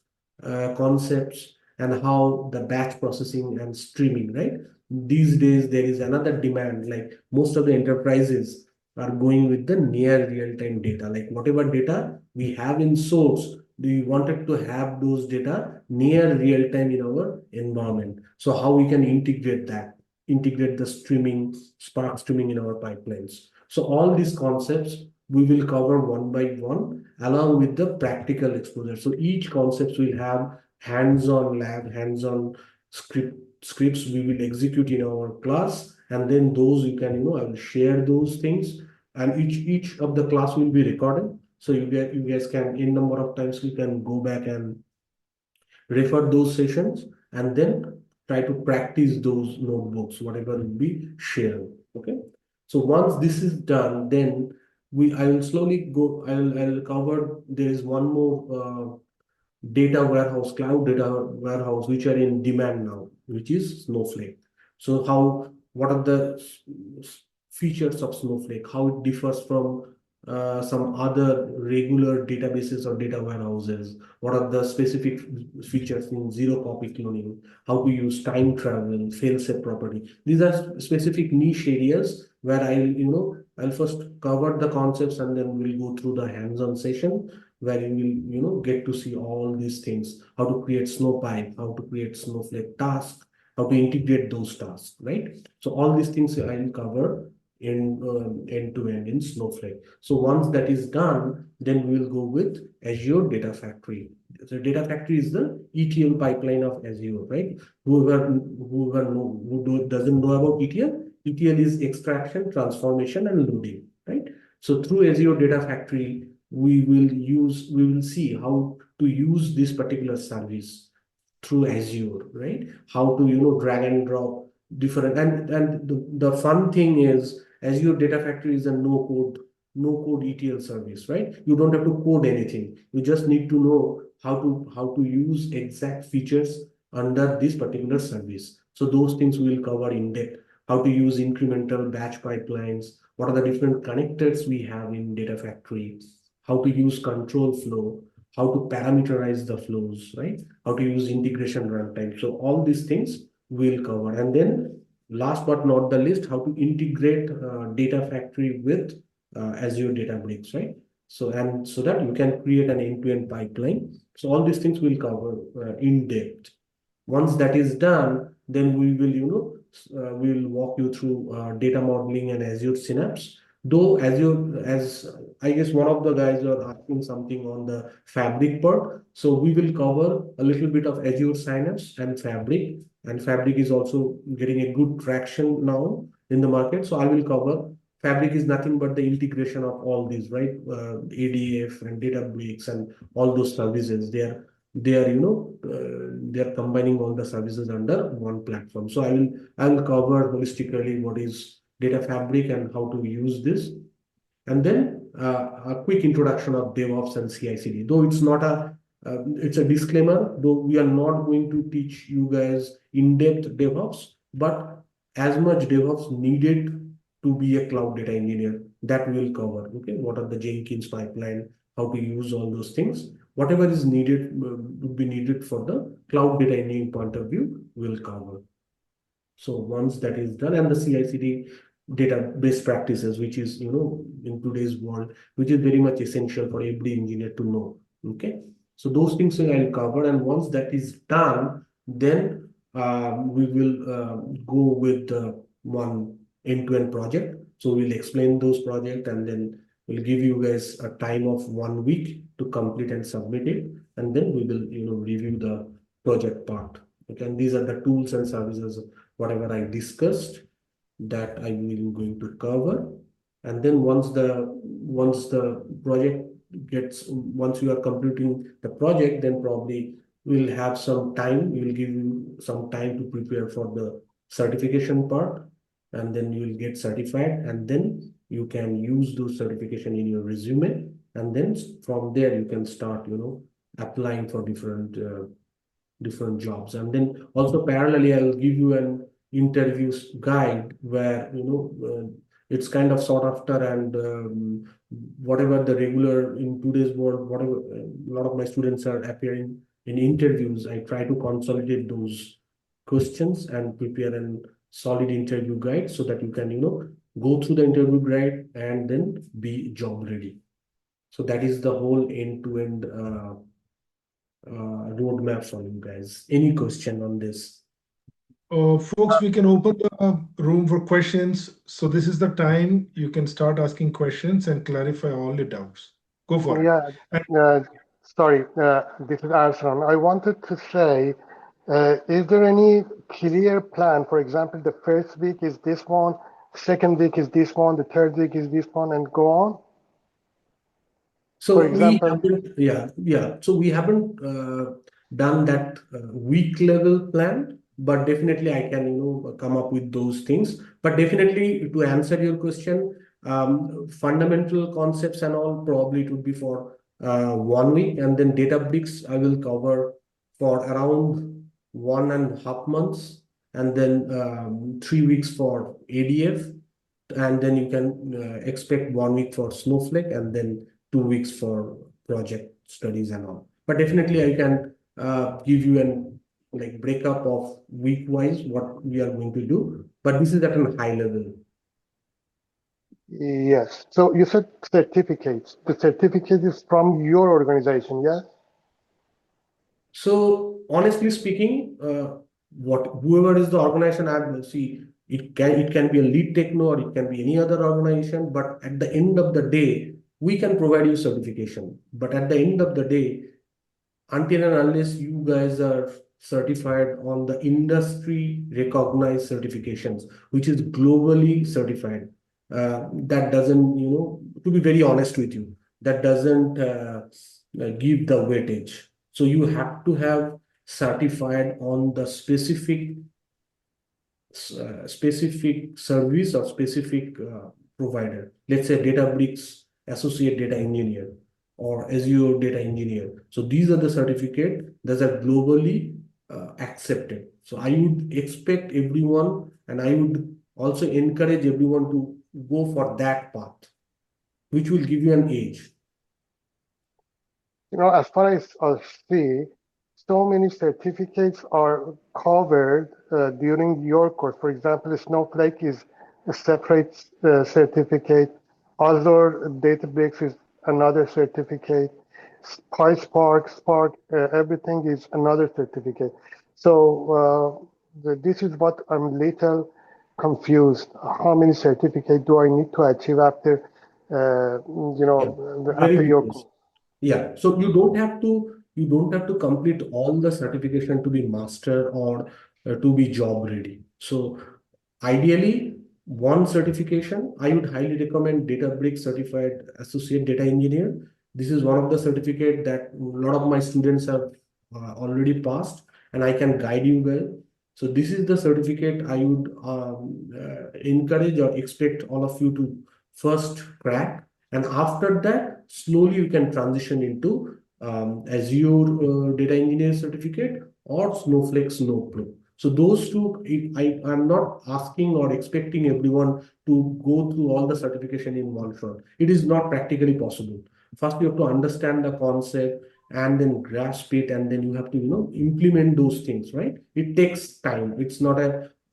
concepts, and how the batch processing and streaming, right? These days, there is another demand, like most of the enterprises are going with the near real-time data, like whatever data we have in source, we wanted to have those data near real-time in our environment. So how we can integrate that, integrate the streaming, Spark streaming in our pipelines. So all these concepts we will cover one by one along with the practical exposure. So each concepts will have hands-on lab, hands-on scripts we will execute in our class, and then those you can, I will share those things, and each of the class will be recorded. So you guys can, in number of times, you can go back and refer those sessions and then try to practice those notebooks, whatever will be shared. Okay. So once this is done, then I will slowly go, I'll cover, there is one more data warehouse, cloud data warehouse, which are in demand now, which is Snowflake. So what are the features of Snowflake, how it differs from some other regular databases or data warehouses, what are the specific features in zero copy cloning, how to use time travel, fail-safe property. These are specific niche areas where I'll first cover the concepts and then we'll go through the hands-on session where you will, get to see all these things, how to create Snowpipe, how to create Snowflake tasks, how to integrate those tasks, right? So all these things I'll cover in end-to-end in Snowflake. So once that is done, then we'll go with Azure Data Factory. So Data Factory is the ETL pipeline of Azure, right? Who doesn't know about ETL? ETL is extraction, transformation, and loading, right? So through Azure Data Factory, we will see how to use this particular service through Azure, right? How to, drag and drop different, and the fun thing is Azure Data Factory is a no code ETL service, right? You don't have to code anything. You just need to know how to use exact features under this particular service. So those things we will cover in depth. How to use incremental batch pipelines, what are the different connectors we have in Data Factory, how to use control flow, how to parameterize the flows, right? How to use integration runtime. So all these things we'll cover. And then last but not the least, how to integrate Data Factory with Azure Databricks, right? So that you can create an end-to-end pipeline. So all these things we'll cover in depth. Once that is done, then we will, we'll walk you through data modeling and Azure Synapse. Though Azure, as I guess one of the guys are asking something on the Fabric part, so we will cover a little bit of Azure Synapse and Fabric. And Fabric is also getting a good traction now in the market. So I will cover Fabric is nothing but the integration of all these, right? ADF and Databricks and all those services. They're combining all the services under one platform. So I will cover holistically what is Data Fabric and how to use this, and then a quick introduction of DevOps and CI/CD. Though it's a disclaimer. Though we are not going to teach you guys in-depth DevOps, but as much DevOps needed to be a cloud data engineer, that we will cover. Okay, what are the Jenkins pipeline, how to use all those things. Whatever is needed would be needed for the cloud data engineering point of view, we'll cover. So once that is done, and the CI/CD data best practices, which is, in today's world, which is very much essential for every engineer to know. Okay, so those things I'll cover, and once that is done, then we will go with one end-to-end project. So we'll explain those projects, and then we'll give you guys a time of 1 week to complete and submit it, and then we will, review the project part. Okay, and these are the tools and services, whatever I discussed. that I will going to cover. And then once the project once you are completing the project, then probably we'll have some time. We will give you some time to prepare for the certification part, and then you will get certified, and then you can use those certification in your resume, and then from there you can start, applying for different jobs. And then also parallelly, I will give you an interviews guide where it's kind of sought after, and whatever the regular in today's world, whatever a lot of my students are appearing in interviews, I try to consolidate those questions and prepare a solid interview guide so that you can go through the interview guide and then be job ready. So that is the whole end-to-end roadmap for you guys. Any question on this? Folks, we can open the room for questions. So this is the time you can start asking questions and clarify all your doubts. Go for it. Yeah, sorry, this is Arsalan. I wanted to say, is there any clear plan? For example, the first week is this one, second week is this one, the third week is this one, and go on? So For example, we haven't done that week level plan, but definitely I can come up with those things. But definitely to answer your question, fundamental concepts and all, probably it would be for 1 week, and then Databricks I will cover for around 1.5 months, and then 3 weeks for ADF, and then you can expect 1 week for Snowflake, and then 2 weeks for project studies and all. But definitely I can give you an breakup of week wise what we are going to do, but this is at a high level. yes. So you said certificates. The certificate is from your organization, yeah? So honestly speaking, whoever is the organization, it can be a lead techno or it can be any other organization, but at the end of the day, we can provide you certification. But at the end of the day, until and unless you guys are certified on the industry recognized certifications, which is globally certified, that doesn't, to be very honest with you, that doesn't give the weightage. So you have to have certified on the specific service or specific provider. Let's say Databricks Associate Data Engineer or Azure Data Engineer. So these are the certificate that are globally accepted. So I would expect everyone, and I would also encourage everyone to go for that path, which will give you an edge. As far as I see, so many certificates are covered during your course. For example, Snowflake is a separate certificate. Azure Databricks is another certificate. PySpark, Spark, everything is another certificate. So this is what I'm little confused. How many certificates do I need to achieve after, after your course? Yeah, so you don't have to complete all the certification to be master or to be job ready. So ideally, one certification, I would highly recommend Databricks Certified Associate Data Engineer. This is one of the certificate that a lot of my students have already passed, and I can guide you well. So this is the certificate I would encourage or expect all of you to first crack. And after that, slowly you can transition into Azure Data Engineer certificate or Snowflake Snowpro. So those two, I'm not asking or expecting everyone to go through all the certification in one shot. It is not practically possible. First, you have to understand the concept and then grasp it, and then you have to implement those things, right? It takes time. It's not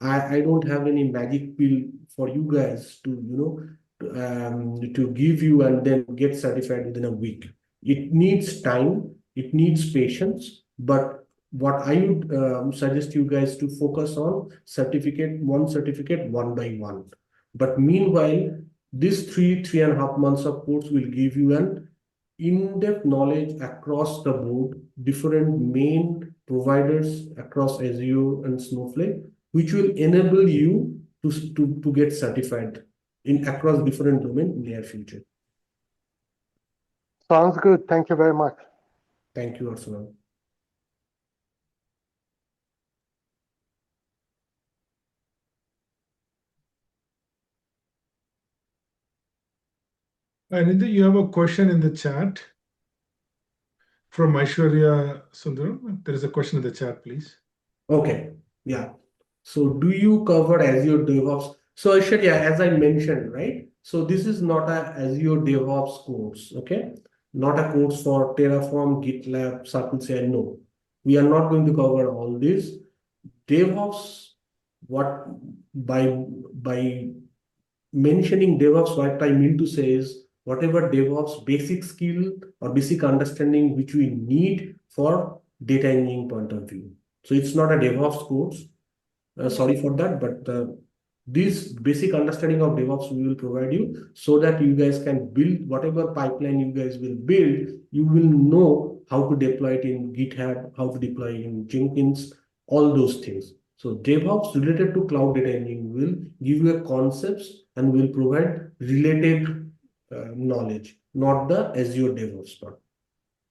I don't have any magic pill for you guys to give you and then get certified within a week. It needs time, it needs patience, but what I would suggest you guys to focus on certificate one by one. But meanwhile, this 3.5 months of course will give you an in-depth knowledge across the board, different main providers across Azure and Snowflake, which will enable you to get certified in across different domain in near future. Sounds good. Thank you very much. Thank you, Arsenal. Anindya, you have a question in the chat from Aishwarya Sundaram. There is a question in the chat, please. Okay, yeah. So do you cover Azure DevOps? So Aishwarya, as I mentioned, right? So this is not a Azure DevOps course, okay? Not a course for Terraform, GitLab, CircleCI. No, we are not going to cover all this. DevOps, what by mentioning DevOps, what I mean to say is whatever DevOps basic skill or basic understanding which we need for data engineering point of view. So it's not a DevOps course. Sorry for that, but this basic understanding of DevOps we will provide you so that you guys can build whatever pipeline you guys will build. You will know how to deploy it in GitHub, how to deploy in Jenkins, all those things. So DevOps related to cloud data engineering will give you a concepts and will provide related knowledge, not the Azure DevOps part.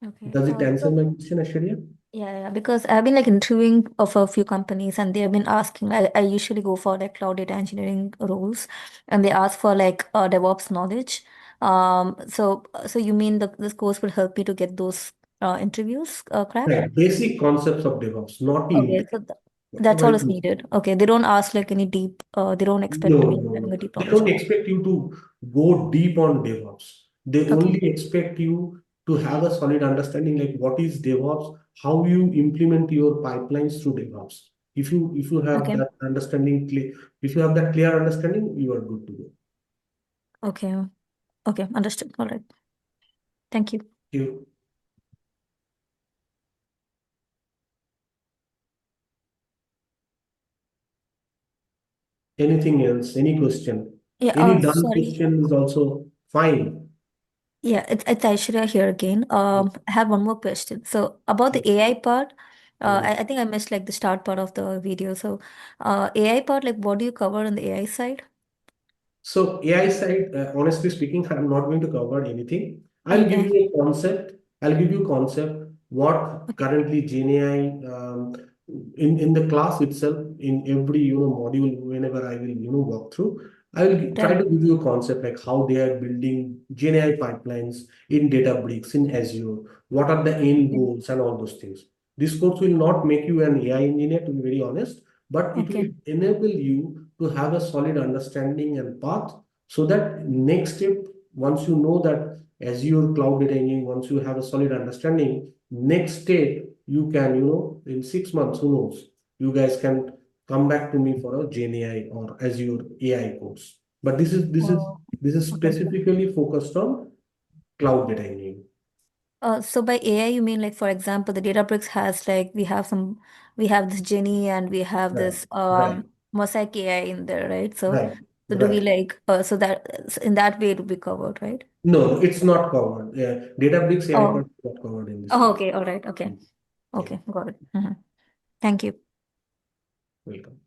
Okay. Does it answer my question, Ashwarya? Yeah, because I've been like interviewing of a few companies and they have been asking, I usually go for like cloud data engineering roles and they ask for like DevOps knowledge. So you mean this course will help me to get those interviews cracked? Right. Basic concepts of DevOps, not Okay, in so that's whatever all it is is. needed. Okay, they don't ask like any deep, they don't expect me having a deep They knowledge don't on. expect you to go deep on DevOps. They Okay, only expect you to have a solid understanding like what is DevOps, how you implement your pipelines through DevOps. If you have okay, that understanding clear, if you have that clear understanding, you are good to go. okay, okay, understood. All right. Thank you. Thank you. Anything else? Any question? Yeah, Any done sorry. question is also fine. Yeah, it's Aishwarya here again. I have one more question. So about the AI part, I think I missed like the start part of the video. So AI part, like what do you cover on the AI side? So AI side, honestly speaking, I'm not going to cover anything. I'll give Okay. you a concept. I'll give you a concept what currently GenAI in the class itself in every module whenever I will walk through. I will try to Right. give you a concept like how they are building GenAI pipelines in Databricks in Azure. What are the end Okay. goals and all those things. This course will not make you an AI engineer, to be very honest, but it will Okay. enable you to have a solid understanding and path so that next step, once you know that Azure cloud data engineering, once you have a solid understanding, next step you can, in 6 months, who knows, you guys can come back to me for a GenAI or Azure AI course. But Oh, this is okay. specifically focused on cloud data engineering. So by AI, you mean like, for example, the Databricks has like we have this Genie and we have Right, this right, Mosaic AI in there, right? right, So do we right. like so that so in that way it will be covered, right? No, it's not covered. Yeah, Databricks AI part Oh, is not covered in this oh, course. okay, all right, okay, Yeah, okay, got it. Thank you. welcome.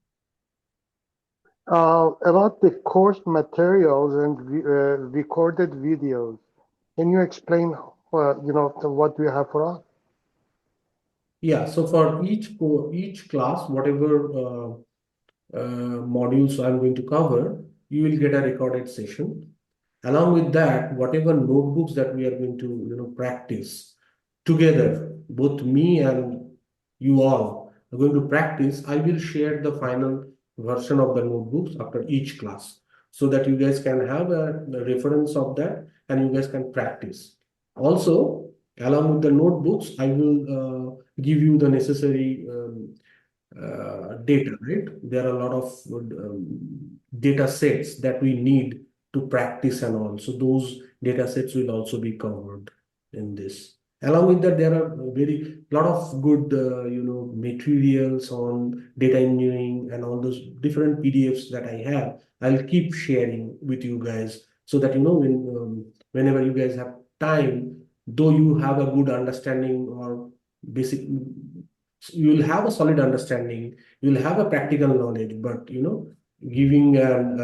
About the course materials and recorded videos, can you explain, what do you have for us? Yeah, so for each class, whatever modules I'm going to cover, you will get a recorded session. Along with that, whatever notebooks that we are going to practice together, both me and you all are going to practice. I will share the final version of the notebooks after each class so that you guys can have a reference of that and you guys can practice. Also, along with the notebooks, I will give you the necessary data, right? There are a lot of data sets that we need to practice and all. So those data sets will also be covered in this. Along with that, there are very lot of good, materials on data engineering and all those different PDFs that I have. I'll keep sharing with you guys so that whenever you guys have time, though you have a good understanding or basic you will have a solid understanding, you will have a practical knowledge, but giving and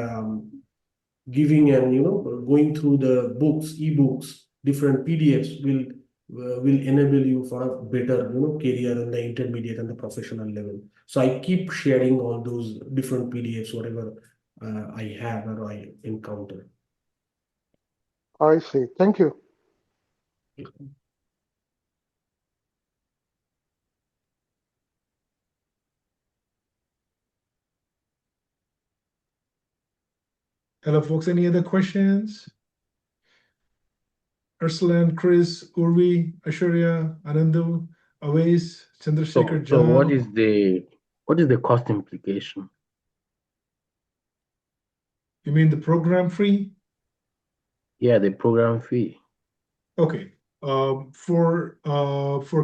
going through the books, ebooks, different PDFs will enable you for a better career in the intermediate and the professional level. So I keep sharing all those different PDFs, whatever I have or I encounter. I see. Thank you. Hello, folks. Any other questions? Ursulan, Chris, Urvi, Aishwarya, Anandu, Awais, Chandrasekhar, So what John. is the cost implication? You mean the program fee? Yeah, the program fee. Okay. For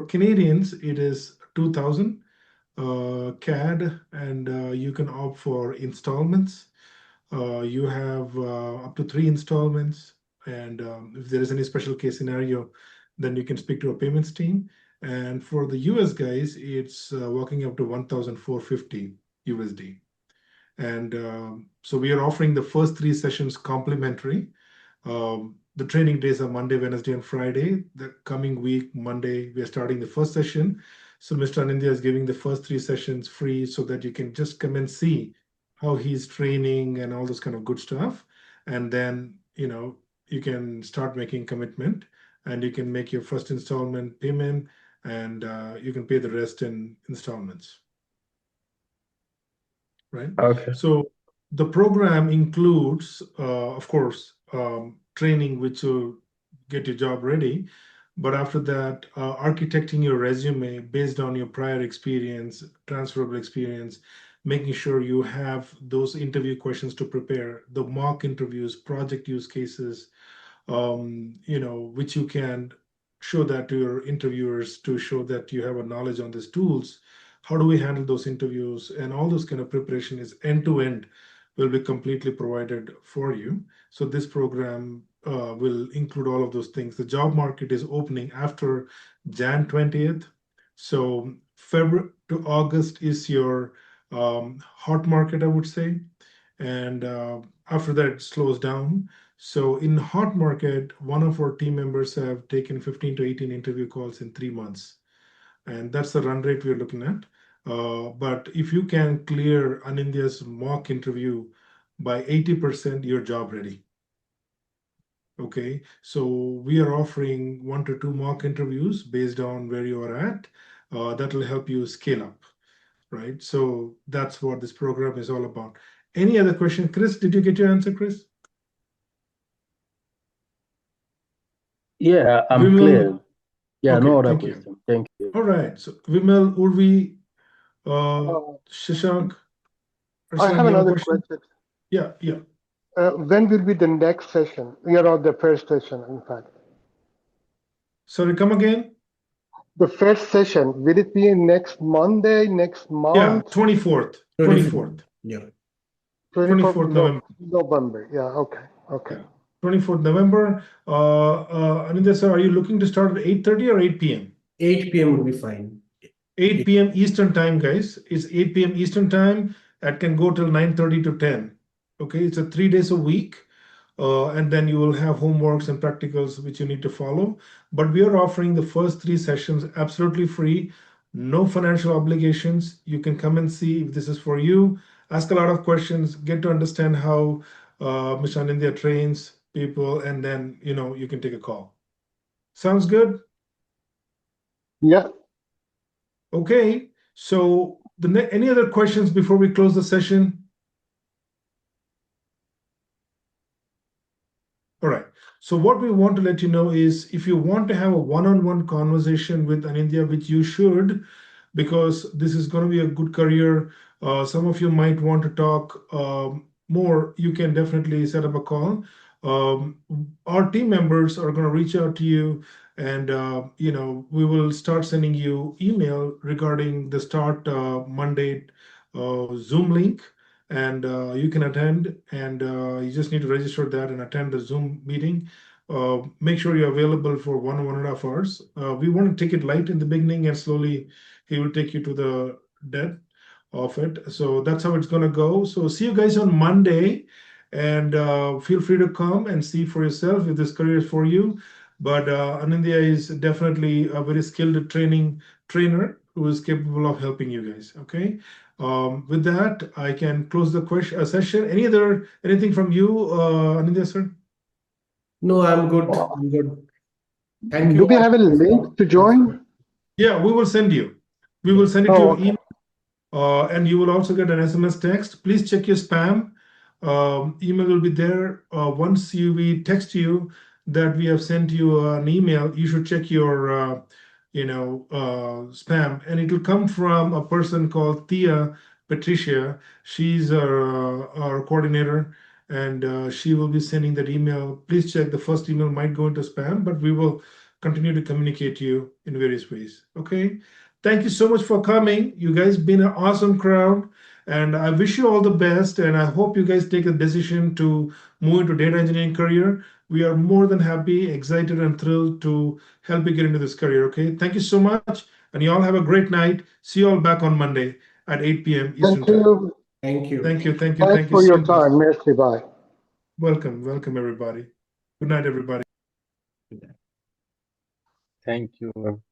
Canadians, it is 2,000 CAD, and you can opt for installments. You have up to 3 installments, and if there is any special case scenario, then you can speak to a payments team. And for the US guys, it's working up to 1,450 USD. And so we are offering the first 3 sessions complimentary. The training days are Monday, Wednesday, and Friday. The coming week, Monday, we are starting the first session. So Mr. Anindya is giving the first 3 sessions free so that you can just come and see how he's training and all this kind of good stuff. And then, you can start making commitment and you can make your first installment payment and you can pay the rest in installments. Right? Okay. So the program includes, of course, training which will get your job ready. But after that, architecting your resume based on your prior experience, transferable experience, making sure you have those interview questions to prepare, the mock interviews, project use cases, which you can show that to your interviewers to show that you have a knowledge on these tools. How do we handle those interviews? And all those kind of preparation is end to end will be completely provided for you. So this program will include all of those things. The job market is opening after Jan 20th. So February to August is your hot market, I would say. And after that, it slows down. So in hot market, one of our team members have taken 15 to 18 interview calls in 3 months. And that's the run rate we're looking at. But if you can clear Anindya's mock interview by 80%, you're job ready. Okay, so we are offering 1 to 2 mock interviews based on where you are at. That will help you scale up, right? So that's what this program is all about. Any other question? Chris, did you get your answer, Chris? Yeah, I'm Vimal, clear. Yeah, okay, no other thank you. question. Thank you. All right, so Vimal, Urvi, Shashank, I Ursula, have you have a another question? question. Yeah. When will be the next session? The first session, in fact. Sorry, come again? The first session, will it be next Monday, next Yeah, month? 24th. 24th. Yeah. 24th November. November. Yeah, okay. Yeah, 24th November. Anindya sir, are you looking to start at 8:30 or 8 p.m.? 8 p.m. would be fine. 8 p.m. Eastern time, guys. It's 8 p.m. Eastern time. That can go till 9:30 to 10. Okay, it's a 3 days a week. And then you will have homeworks and practicals which you need to follow. But we are offering the first 3 sessions absolutely free, no financial obligations. You can come and see if this is for you, ask a lot of questions, get to understand how Mr. Anindya trains people, and then you can take a call. Sounds good? Yeah. Okay. So any other questions before we close the session? All right. So what we want to let you know is if you want to have a one-on-one conversation with Anindya, which you should, because this is going to be a good career. Some of you might want to talk more. You can definitely set up a call. Our team members are going to reach out to you, and we will start sending you email regarding the start Monday Zoom link, and you can attend. And you just need to register that and attend the Zoom meeting. Make sure you're available for 1.5 hours. We want to take it light in the beginning and slowly he will take you to the depth. of it. So that's how it's going to go. So see you guys on Monday, and feel free to come and see for yourself if this career is for you. But Anindya is definitely a very skilled trainer who is capable of helping you guys. Okay. With that, I can close the session. Anything from you, Anindya, sir? No, I'm good. I'm good. Thank Do you we all. have a link to join? Yeah, we will send you. We will send it to Oh, your okay. email. And you will also get an SMS text. Please check your spam. Email will be there. Once we text you that we have sent you an email, you should check your spam, and it will come from a person called Thea Patricia. She's our coordinator, and she will be sending that email. Please check. The first email might go into spam, but we will continue to communicate to you in various ways. Okay. Thank you so much for coming. You guys been an awesome crowd, and I wish you all the best. And I hope you guys take a decision to move into data engineering career. We are more than happy, excited, and thrilled to help you get into this career. Okay, thank you so much, and you all have a great night. See you all back on Monday at 8 p.m. Eastern Thank Time. you. Thank you. Thank you, thank you, Thanks thank you. for See your you guys. time. Merci. Bye. Welcome, welcome, everybody. Good night, everybody. Thank you.